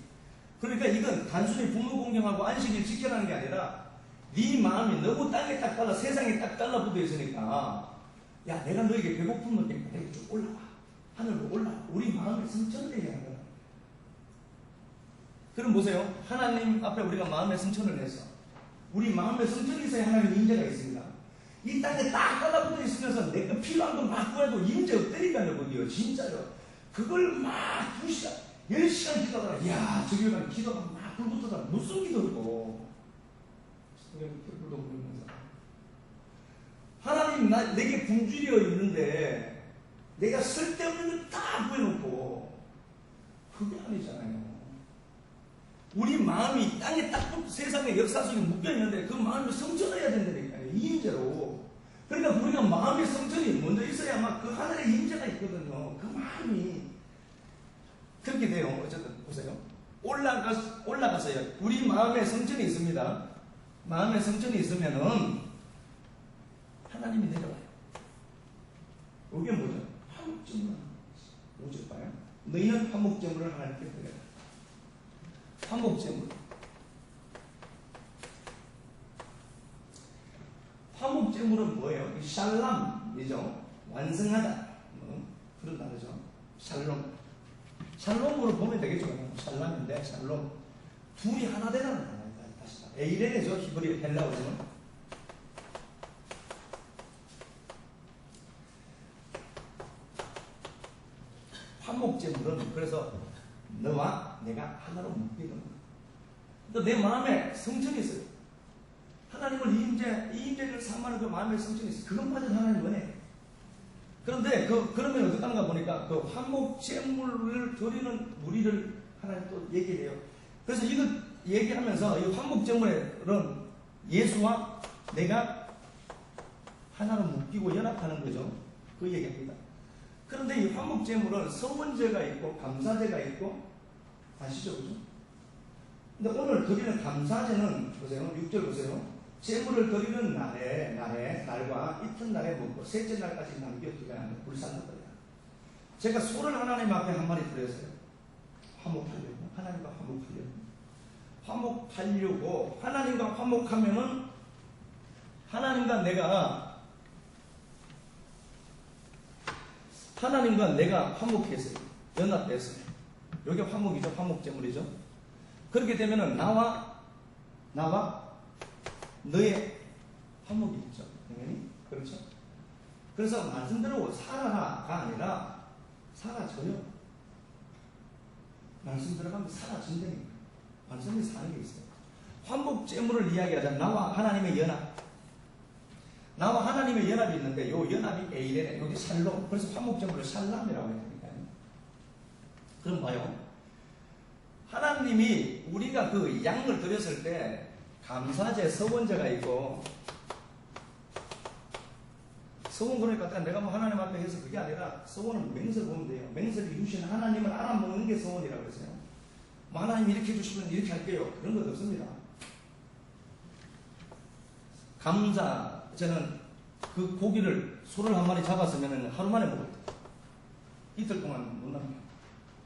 그러니까 이건 단순히 부모 공경하고 안식일 지켜라는 게 아니라 네 마음이 너무 땅에 딱 달라, 세상에 딱 달라붙어 있으니까 야, 내가 너에게 배고픔 느끼니까 내가 좀 올라와. 하늘로 올라와. 우리 마음의 성천을 얘기하는 거야. 그럼 보세요. 하나님 앞에 우리가 마음의 성천을 해서 우리 마음의 성천이 있어야 하나님의 임재가 있습니다. 이 땅에 딱 달라붙어 있으면서 내가 필요한 거 막 구해도 임재 없다니까요. 거기요. 진짜요. 그걸 막 2시간, 10시간 기도하다가 야, 저기 가면 기도가 막 불붙어서 무슨 기도고 불도 부르면서 하나님 내게 굶주려 있는데 내가 쓸데없는 걸 다 구해놓고 그게 아니잖아요. 우리 마음이 땅에 딱 세상의 역사 속에 묶여있는데 그 마음을 성천해야 된다니까요. 이 임재로. 그러니까 우리가 마음의 성천이 먼저 있어야만 그 하늘의 임재가 있거든요. 그 마음이 그렇게 돼요. 어쨌든 보세요. 올라가서요. 우리 마음에 성천이 있습니다. 마음에 성천이 있으면은 하나님이 내려와요. 이게 뭐죠? 화목제물. 5절 봐요. 너희는 화목제물을 하나님께 드려라. 화목제물. 화목제물은 뭐예요? 샬람이죠. 완성하다. 그런 단어죠. 샬롬. 샬롬으로 보면 되겠죠. 샬람인데 샬롬. 둘이 하나 되라는 단어입니다. 다시 에이레네죠. 히브리 헬라어로는. 화목제물은 그래서 너와 내가 하나로 묶이는 거야. 그러니까 내 마음에 성천이 있어요. 하나님을 이 임재를 삼하는 그 마음에 성천이 있어요. 그것마저 하나님 원해. 그런데 그러면 어떻게 하는가 보니까 그 화목제물을 드리는 무리를 하나님 또 얘기를 해요. 그래서 이거 얘기하면서 이 화목제물은 예수와 내가 하나로 묶이고 연합하는 거죠. 그 얘기합니다. 그런데 이 화목제물은 서원제가 있고 감사제가 있고 아시죠? 그죠? 근데 오늘 드리는 감사제는 보세요. 6절 보세요. 제물을 드리는 날과 이튿날에 먹고 셋째 날까지 남겨두면 불쌍한 거야. 제가 소를 하나님 앞에 한 마리 드렸어요. 화목하려고. 하나님과 화목하려고. 하나님과 화목하면은 하나님과 내가 화목했어요. 연합됐어요. 이게 화목이죠. 화목제물이죠. 그렇게 되면은 나와 너의 화목이 있죠. 당연히. 그렇죠? 그래서 말씀대로 살아라가 아니라 살아져요. 말씀 들어가면 살아진다니까. 말씀이 사는 게 있어요. 화목제물을 이야기하자. 나와 하나님의 연합. 나와 하나님의 연합이 있는데 이 연합이 에이레네. 여기 샬롬. 그래서 화목제물을 샬람이라고 해야 되니까요. 그럼 봐요. 하나님이 우리가 그 양을 드렸을 때 감사제, 서원제가 있고 서원 그러니까 내가 뭐 하나님 앞에 해서 그게 아니라 서원은 맹설 보면 돼요. 맹설이 주신 하나님을 알아먹는 게 서원이라고 했어요. 하나님 이렇게 해주시면 이렇게 할게요. 그런 것 없습니다. 감자, 저는 그 고기를, 소를 한 마리 잡았으면 하루 만에 먹어요. 이틀 동안 못 남겨요.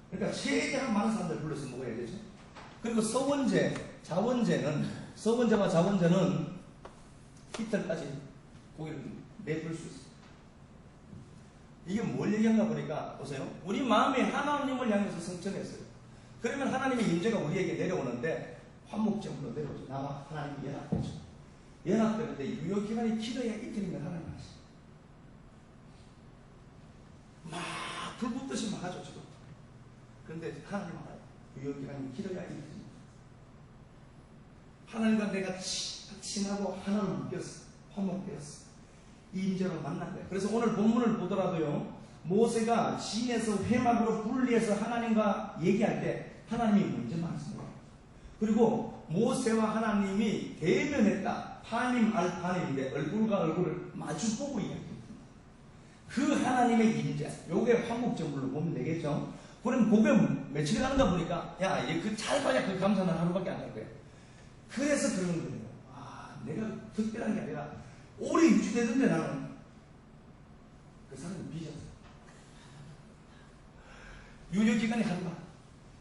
그러니까 최대한 많은 사람들 불러서 먹어야 되죠. 그리고 서원제, 자원제는, 서원제와 자원제는 이틀까지 고기를 내둘 수 있어요. 이게 뭘 얘기한가 보니까, 보세요. 우리 마음에 하나님을 향해서 성천했어요. 그러면 하나님의 임재가 우리에게 내려오는데, 화목제물로 내려오죠. 나와 하나님이 연합되죠. 연합되는데, 유효기간이 길어야 이틀이면 하나님 하시죠. 막, 불 붙듯이 막 하죠, 지금. 그런데 하나님 알아요. 유효기간이 길어야 이틀입니다. 하나님과 내가 친하고 하나로 묶였어. 화목되었어. 이 임재로 만난 거예요. 그래서 오늘 본문을 보더라도요, 모세가 진에서 회막으로 분리해서 하나님과 얘기할 때 하나님이 먼저 말씀해요. 그리고 모세와 하나님이 대면했다. 파님 알 파님인데 얼굴과 얼굴을 마주보고 이야기합니다. 그 하나님의 임재, 요게 화목제물로 보면 되겠죠. 그럼 그게 며칠 가는가 보니까 야, 그 잘 봐야 그 감사는 하루밖에 안 갈 거예요. 그래서 그런 거예요. 아, 내가 특별한 게 아니라 오래 유지되던데 나는 그 사람이 빚었어. 유효기간이 하루가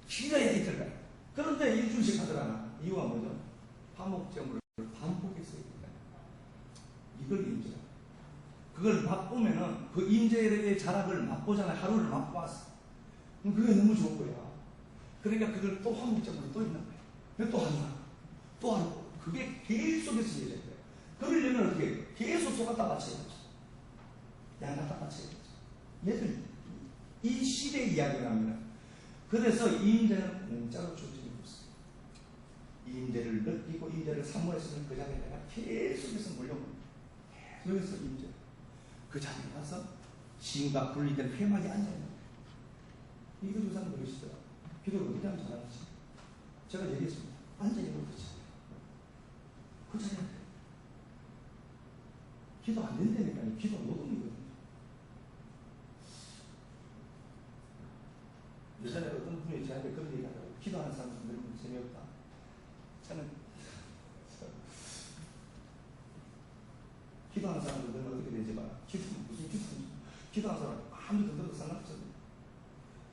길어야 이틀 가요. 그런데 일주일씩 하더라. 이유가 뭐죠? 화목제물을 반복해서 했다. 이걸 임재라. 그걸 맛보면은 그 임재의 자락을 맛보잖아요. 하루를 맛보았어. 그럼 그게 너무 좋은 거야. 그러니까 그걸 또 화목제물로 또 있는 거야. 또 하나, 또 하고. 그게 계속해서 이어져야 돼요. 그러려면 어떻게 해요? 계속 소 갖다 바쳐야죠. 양 갖다 바쳐야죠. 얘들 이 시대의 이야기를 합니다. 그래서 이 임재는 공짜로 주어지는 것입니다. 이 임재를 느끼고 임재를 사모했으면 그 자리에 내가 계속해서 몰려옵니다. 계속해서 임재. 그 자리에 가서 시인과 분리된 회막에 앉아있는 거예요. 이거 조사는 모르시더라고요. 기도를 어떻게 하면 잘하는지. 제가 얘기했습니다. 앉아있는 거죠. 그 자리에 기도 안 된다니까요. 기도 노동이거든요. 예전에 어떤 분이 저한테 그런 얘기 하더라고요. 기도하는 사람 좀 너무 재미없다. 저는 기도하는 사람들은 어떻게 되지 마. 무슨 기도하는 사람 아무도 들어도 상관없거든요.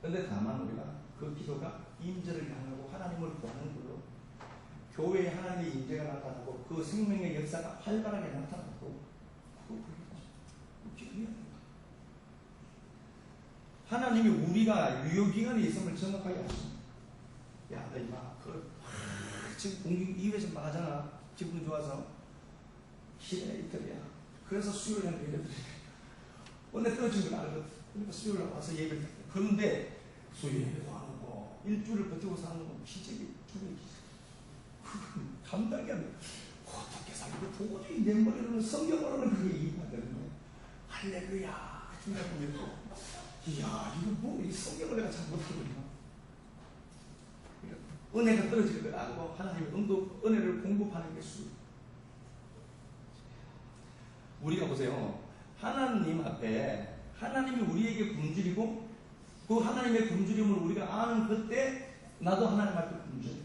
그런데 다만 우리가 그 기도가 임재를 향하고 하나님을 구하는 걸로 교회에 하나님의 임재가 나타나고 그 생명의 역사가 활발하게 나타나고 하나님이 우리가 유효기간이 있음을 정확하게 아십니다. 야, 너 이마, 지금 공기 2회씩 막 하잖아. 기분 좋아서. 기대 이틀이야. 그래서 수요일에 예배 드리니까. 오늘 떨어진 걸 알거든. 그러니까 수요일에 와서 예배를 드리니까. 그런데 수요일 예배도 안 하고, 일주일을 버티고 사는 건 기적이, 주의 기적. 감당이 안 돼. 어떻게 살고, 도저히 내 머리로는 성경으로는 그게 이해가 되는데. 할렐루야. 주님 보면 이야, 이거 뭐, 이 성경을 내가 잘못하거든요. 은혜가 떨어질 걸 알고 하나님의 은혜를 공급하는 게 수. 우리가 보세요. 하나님 앞에 하나님이 우리에게 굶주리고 그 하나님의 굶주림을 우리가 아는 그때 나도 하나님 앞에 굶주려.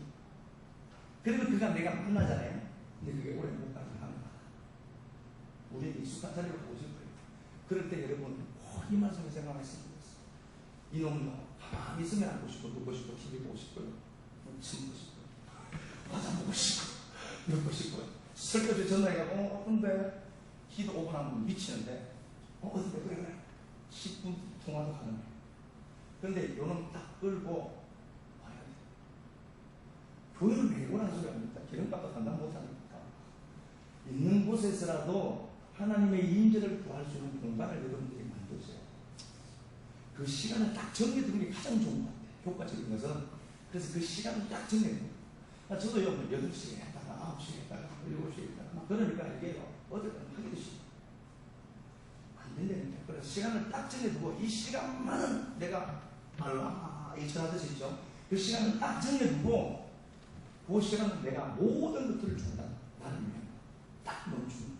그러면 그가 내가 만나잖아요. 근데 그게 오래 못 가게 합니다. 우리는 익숙한 자리로 가고 싶어요. 그럴 때 여러분 이 말씀을 생각했으면 좋겠어요. 이놈도 가만히 있으면 안 보고 싶고 누고 싶고 TV 보고 싶고요. 침 보고 싶고요. 화장 보고 싶고 누고 싶고요. 설교지 전화해가 근데 기도 5분 하면 미치는데 어떻게 그래 10분 통화도 가능해. 그런데 요놈 딱 끌고 와야 돼. 교회를 왜 오라는 소리 아닙니까? 기름값도 감당 못하니까. 있는 곳에서라도 하나님의 임재를 구할 수 있는 공간을 여러분들이 만드세요. 그 시간을 딱 정해두는 게 가장 좋은 것 같아요. 효과적인 것은. 그래서 그 시간을 딱 정해두는 거예요. 저도 8시에 했다가 9시에 했다가 7시에 했다가 그러니까 이게 어쨌든 하기도 싫어요. 안 된다니까. 그래서 시간을 딱 정해두고 이 시간만은 내가 이게 전하듯이 있죠. 그 시간을 딱 정해두고 그 시간은 내가 모든 것들을 준다. 나를 위해 딱 멈추는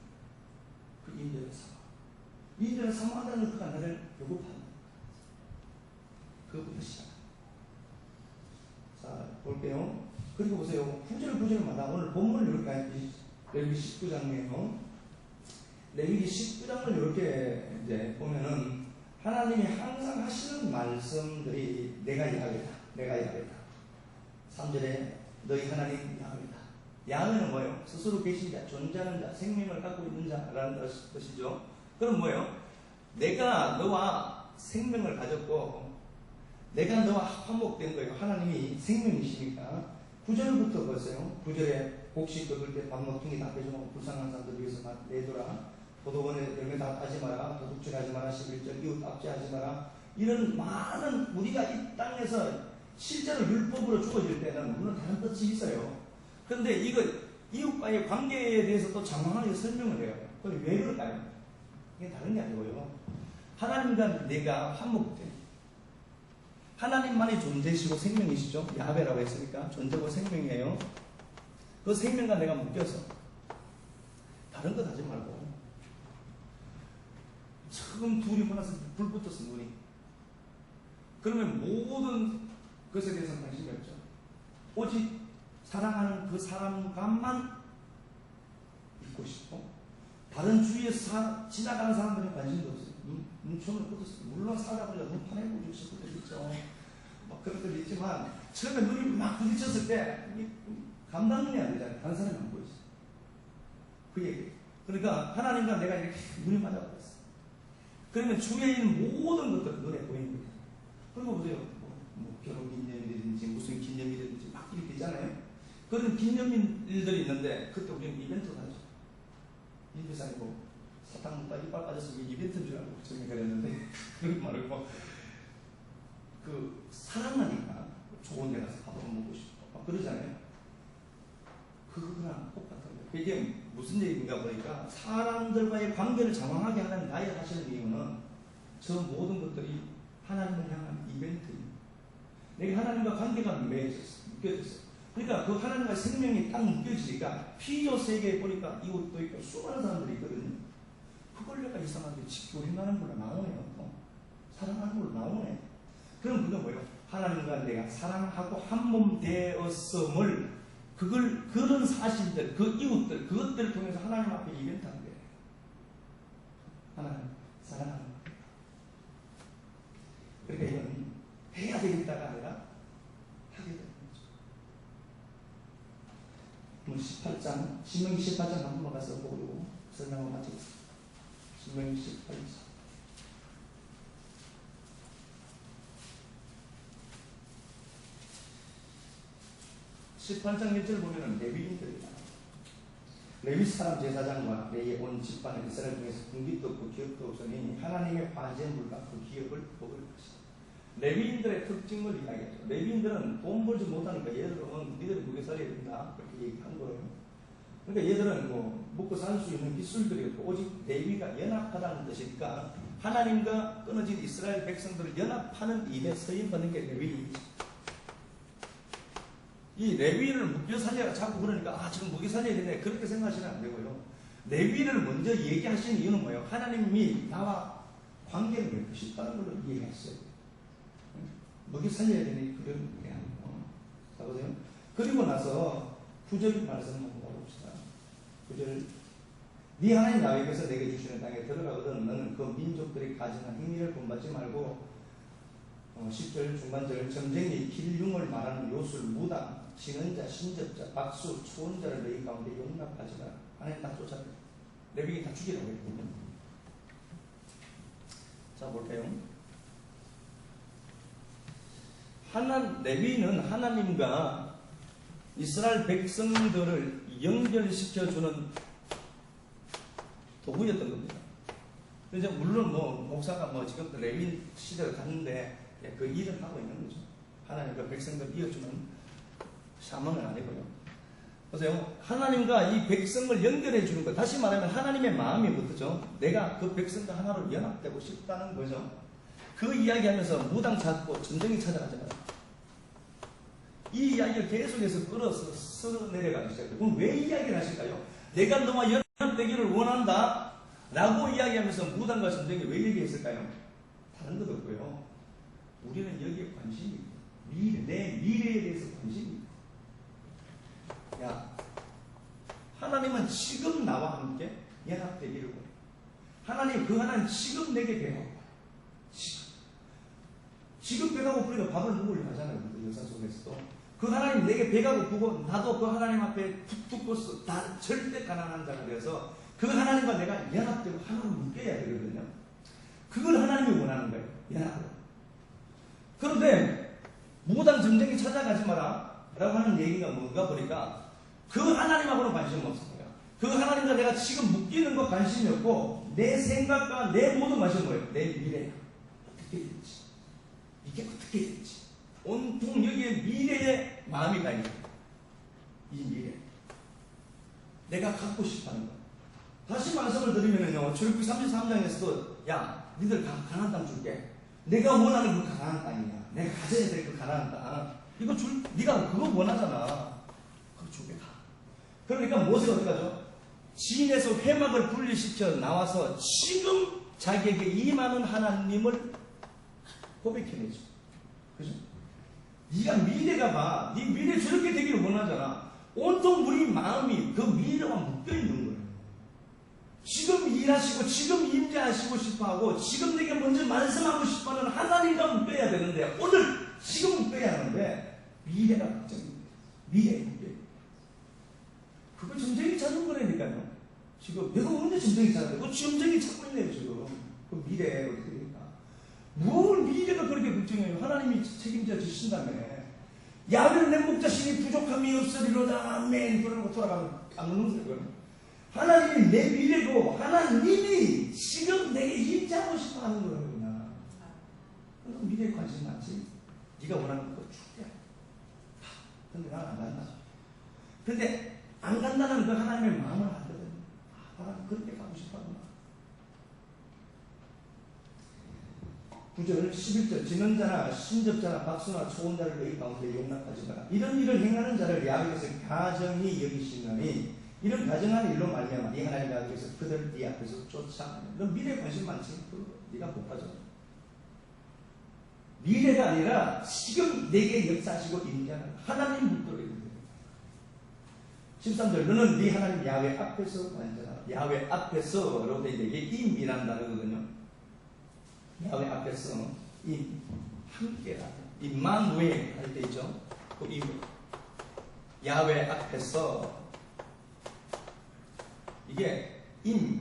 그 임재를 삼아. 임재를 삼아한다는 그가 나를 요구하는 그것부터 시작. 자, 볼게요. 그리고 보세요. 구절마다 오늘 본문을 이렇게 레위기 19장이에요. 레위기 19장을 이렇게 이제 보면은 하나님이 항상 하시는 말씀들이 내가 야훼다. 내가 야훼다. 3절에 너희 하나님 야훼다. 야훼는 뭐예요? 스스로 계신 자, 존재하는 자, 생명을 갖고 있는 자라는 것이죠. 그럼 뭐예요? 내가 너와 생명을 가졌고 내가 너와 화목된 거예요. 하나님이 생명이시니까. 9절부터 보세요. 9절에 곡식 걷을 때 밥 먹통이 다 빼주고 불쌍한 사람들 위해서 내줘라. 포도원에 열매 다 따지 마라. 도둑질하지 마라. 11절 이웃 압제하지 마라. 이런 많은 우리가 이 땅에서 실제로 율법으로 주어질 때는 물론 다른 뜻이 있어요. 그런데 이거 이웃과의 관계에 대해서 또 장황하게 설명을 해요. 그럼 왜 그럴까요? 이게 다른 게 아니고요. 하나님과 내가 화목돼. 하나님만이 존재이시고 생명이시죠. 야훼라고 했으니까 존재고 생명이에요. 그 생명과 내가 묶여서 다른 것 하지 말고 처음 둘이 만나서 불 붙었어 눈이. 그러면 모든 것에 대해서는 관심이 없죠. 오직 사랑하는 그 사람과만 있고 싶고 다른 주위에서 지나가는 사람들은 관심도 없어요. 눈처럼 붙었어요. 물론 살다 보니까 눈 파내고 싶을 때도 있죠. 막 그런 때도 있지만 처음에 눈이 막 부딪혔을 때 감당이 안 되잖아요. 다른 사람이 안 보이죠. 그 얘기. 그러니까 하나님과 내가 이렇게 눈이 맞아버렸어. 그러면 주위에 있는 모든 것들은 눈에 보이는 거예요. 그리고 보세요. 뭐 결혼 기념일이든지 무슨 기념일이든지 막 이렇게 있잖아요. 그런 기념일들이 있는데 그때 우리는 이벤트를 하죠. 이벤트 아니고 사탕 먹다 이빨 빠졌으면 이벤트인 줄 알고 저기 그랬는데 그런 말이고 그 사랑하니까 좋은 데 가서 밥 먹고 싶고 막 그러잖아요. 그거랑 똑같은 거예요. 이게 무슨 얘기인가 보니까 사람들과의 관계를 장황하게 하는 나의 하시는 이유는 저 모든 것들이 하나님을 향한 이벤트입니다. 내가 하나님과 관계가 맺어졌어. 묶여졌어. 그러니까 그 하나님과 생명이 딱 묶여지니까 피조 세계에 보니까 이웃도 있고 수많은 사람들이 있거든요. 그걸 내가 이상하게 지키고 행하는 걸로 나오네요. 또. 사랑하는 걸로 나오네. 그럼 그게 뭐예요? 하나님과 내가 사랑하고 한 몸 되었음을 그런 사실들, 그 이웃들, 그것들을 통해서 하나님 앞에 이벤트 하는 거예요. 하나님 사랑하는 거예요. 그러니까 이건 해야 되겠다가 아니라 하게 되는 거죠. 18장, 신명기 18장 한 번만 가서 보고 설명을 마치겠습니다. 신명기 18장. 18장 1절 보면은 레위인들이다. 레위 사람 제사장과 레위의 온 집안은 이스라엘 중에서 군기도 없고 기업도 없으니 하나님의 화제물과 그 기업을 먹을 것이다. 레위인들의 특징을 이야기하죠. 레위인들은 돈 벌지 못하니까 얘들은 니들이 무게 살려야 된다. 그렇게 얘기한 거예요. 그러니까 얘들은 뭐 먹고 살 수 있는 기술들이 없고 오직 레위가 연합하다는 뜻이니까 하나님과 끊어진 이스라엘 백성들을 연합하는 일에 서임받는 게 레위이죠. 이 레위를 묶여 살려라 자꾸 그러니까 지금 묶여 살려야 되네 그렇게 생각하시면 안 되고요. 레위를 먼저 얘기하시는 이유는 뭐예요? 하나님이 나와 관계를 맺고 싶다는 걸로 이해했어요. 묶여 살려야 되니 그런 게 아니고. 자 보세요. 그리고 나서 9절 말씀 한번 봐봅시다. 9절 네 하나님 야훼께서 내게 주시는 땅에 들어가거든 너는 그 민족들이 가증한 행위를 본받지 말고 10절 중반절 점쟁이 길흉을 말하는 요술 무당 진언자 신접자 박수 초혼자를 너희 가운데 용납하지 마라. 하나님 다 쫓아내요. 레위기 다 죽이라고 했거든요. 자 볼까요? 레위는 하나님과 이스라엘 백성들을 연결시켜주는 도구였던 겁니다. 이제 물론 목사가 지금도 레위 시대를 갔는데 그 일을 하고 있는 거죠. 하나님과 백성들 이어주는 샤먼은 아니고요. 보세요. 하나님과 이 백성을 연결해 주는 것. 다시 말하면 하나님의 마음이 뭐죠? 내가 그 백성과 하나로 연합되고 싶다는 거죠. 그 이야기하면서 무당 찾고 전쟁이 찾아가잖아요. 이 이야기를 계속해서 끌어서 써 내려가기 시작해요. 그럼 왜 이야기를 하실까요? 내가 너와 연합되기를 원한다 라고 이야기하면서 무당과 전쟁이 왜 얘기했을까요? 다른 것 없고요. 우리는 여기에 관심이 있고 내 미래에 대해서 관심이 있고 하나님은 지금 나와 함께 연합되기를 원해요. 하나님, 그 하나님 지금 내게 배가 고파요. 지금 배가 고프니까 밥을 먹으려고 하잖아요. 그 역사 속에서도. 그 하나님 내게 배가 고프고 나도 그 하나님 앞에 툭툭 꽂서 다 절대 가난한 자가 되어서 그 하나님과 내가 연합되고 하나로 묶여야 되거든요. 그걸 하나님이 원하는 거예요. 연합으로. 그런데 무당 점쟁이 찾아가지 마라 라고 하는 얘기가 뭔가 보니까 그 하나님하고는 관심 없어요. 그 하나님과 내가 지금 묶이는 거 관심이 없고 내 생각과 내 모든 관심은 뭐예요? 내 미래야. 어떻게 될지. 이게 어떻게 될지. 온통 여기에 미래의 마음이 가 있는 거예요. 이 미래. 내가 갖고 싶어하는 거. 다시 말씀을 드리면요. 출애굽기 33장에서도 야, 니들 가나안 땅 줄게. 내가 원하는 그 가나안 땅이야. 내가 가져야 될 그 가나안 땅. 이거 네가 그거 원하잖아. 그거 줄게 가. 그러니까 모세가 어떻게 하죠? 지인에서 회막을 분리시켜 나와서 지금 자기에게 임하는 하나님을 고백해내죠. 그죠? 네가 미래가 봐. 네 미래 저렇게 되기를 원하잖아. 온통 우리 마음이 그 미래와 묶여있는 거예요. 지금 일하시고 지금 임재하시고 싶어하고 지금 내게 먼저 말씀하고 싶어하는 하나님과 묶여야 되는데 오늘 지금 묶여야 하는데 미래가 걱정입니다. 미래에 묶여요. 그거 점쟁이 찾는 거라니까요. 지금 내가 언제 점쟁이 찾았는데 그 점쟁이 찾고 있네요. 지금 그 미래 어떻게 됩니까? 뭘 미래가 그렇게 걱정해요. 하나님이 책임져 주신다며. 야훼는 내 목자신이 부족함이 없으리로다. 아멘. 그러고 돌아가면 안 오는 거예요. 하나님이 내 미래고 하나님이 지금 내게 임재하고 싶어 하는 거예요. 그냥. 그럼 미래에 관심 많지. 네가 원하는 거 줄게. 근데 나는 안 간다. 근데 안 간다는 그 하나님의 마음을 알거든. 하나님 그렇게 가고 싶어 하구나. 9절 11절 지는 자나 신접자나 박수나 초혼자를 너희 가운데 용납하지 마라. 이런 일을 행하는 자를 야훼께서 가정히 여기시느니 이런 가정한 일로 말미암아 네 하나님 야훼께서 그들 네 앞에서 쫓아내는. 너 미래에 관심 많지? 네가 못 가져. 미래가 아니라 지금 내게 역사하시고 임재하는 하나님 붙들어야 돼. 13절 너는 네 하나님 야훼 앞에서 완전하라. 야훼 앞에서라고 돼 있는데 이게 임이라는 단어거든요. 야훼 앞에서 임 함께라. 임마누엘 할 때 있죠. 그 임 야훼 앞에서 이게 임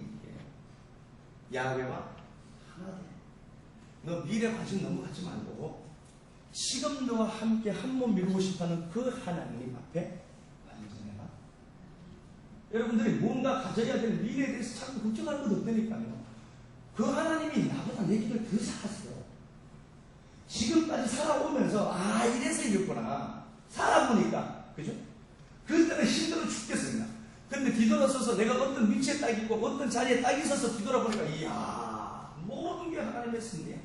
야훼와 하나 돼. 너 미래 관심 너무 갖지 말고 지금 너와 함께 한 몸 이루고 싶어하는 그 하나님 앞에 완전해라. 여러분들이 뭔가 가져야 될 미래에 대해서 자꾸 걱정할 것 없다니까요. 그 하나님이 나보다 내 길을 더 잘하세요. 지금까지 살아오면서 이래서 이랬구나. 살아보니까 그죠? 그때는 힘들어 죽겠습니다. 근데 뒤돌아서서 내가 어떤 위치에 딱 있고 어떤 자리에 딱 있어서 뒤돌아보니까 이야 모든 게 하나님의 섭리야.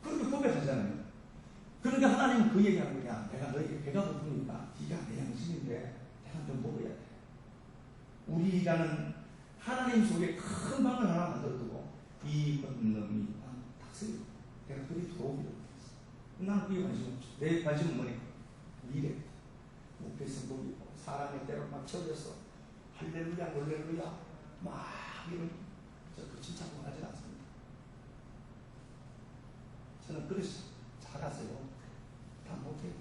그렇게 고백하잖아요. 그러니까 하나님은 그 얘기하는 거야. 내가 너에게 배가 고프니까 네가 내 양심인데 내가 좀 먹어야 돼. 우리라는 하나님 속에 큰 방을 하나 만들어두고 이 놈이 닥스리 내가 그리 들어오기로 했어. 나는 그게 관심 없죠. 내 관심은 뭐니? 미래. 목표 성공이고 사람의 때로 막 쳐져서 할렐루야 놀렐루야 막 이런 그 진짜 원하지 않습니다. 저는 그래서 잘하세요. 다 못해요.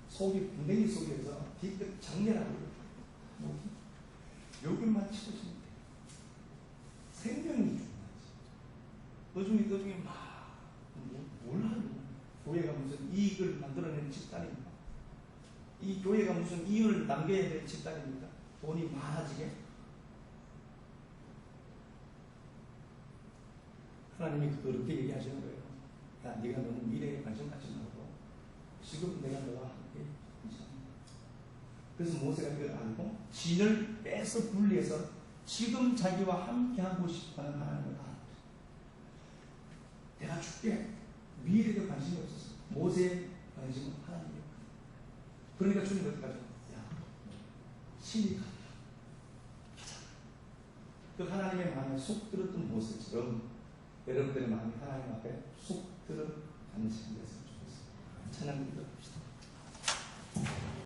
속이 분명히 속에서 뒤끝 장렬하고 여기만 치우시면 돼요. 생명이 중요하지. 그 중에 막 뭘 하려고. 교회가 무슨 이익을 만들어내는 집단입니다. 이 교회가 무슨 이익을 남겨야 될 집단입니다. 돈이 많아지게. 하나님이 그렇게 얘기하시는 거예요. 야, 네가 너무 미래에 관심 갖지 말고 지금 내가 너와 함께 있습니다. 그래서 모세가 그걸 알고 진을 빼서 분리해서 지금 자기와 함께 하고 싶어하는 하나님을 알았다. 내가 줄게. 미래에 관심이 없었어. 모세의 관심은 하나님이었거든. 그러니까 주님 어떻게 하죠? 야, 신이 가라. 가자. 그 하나님의 마음에 속 들었던 모세처럼 여러분들의 마음이 하나님 앞에 속 들어가는 시간 됐으면 좋겠어요. 찬양드리도록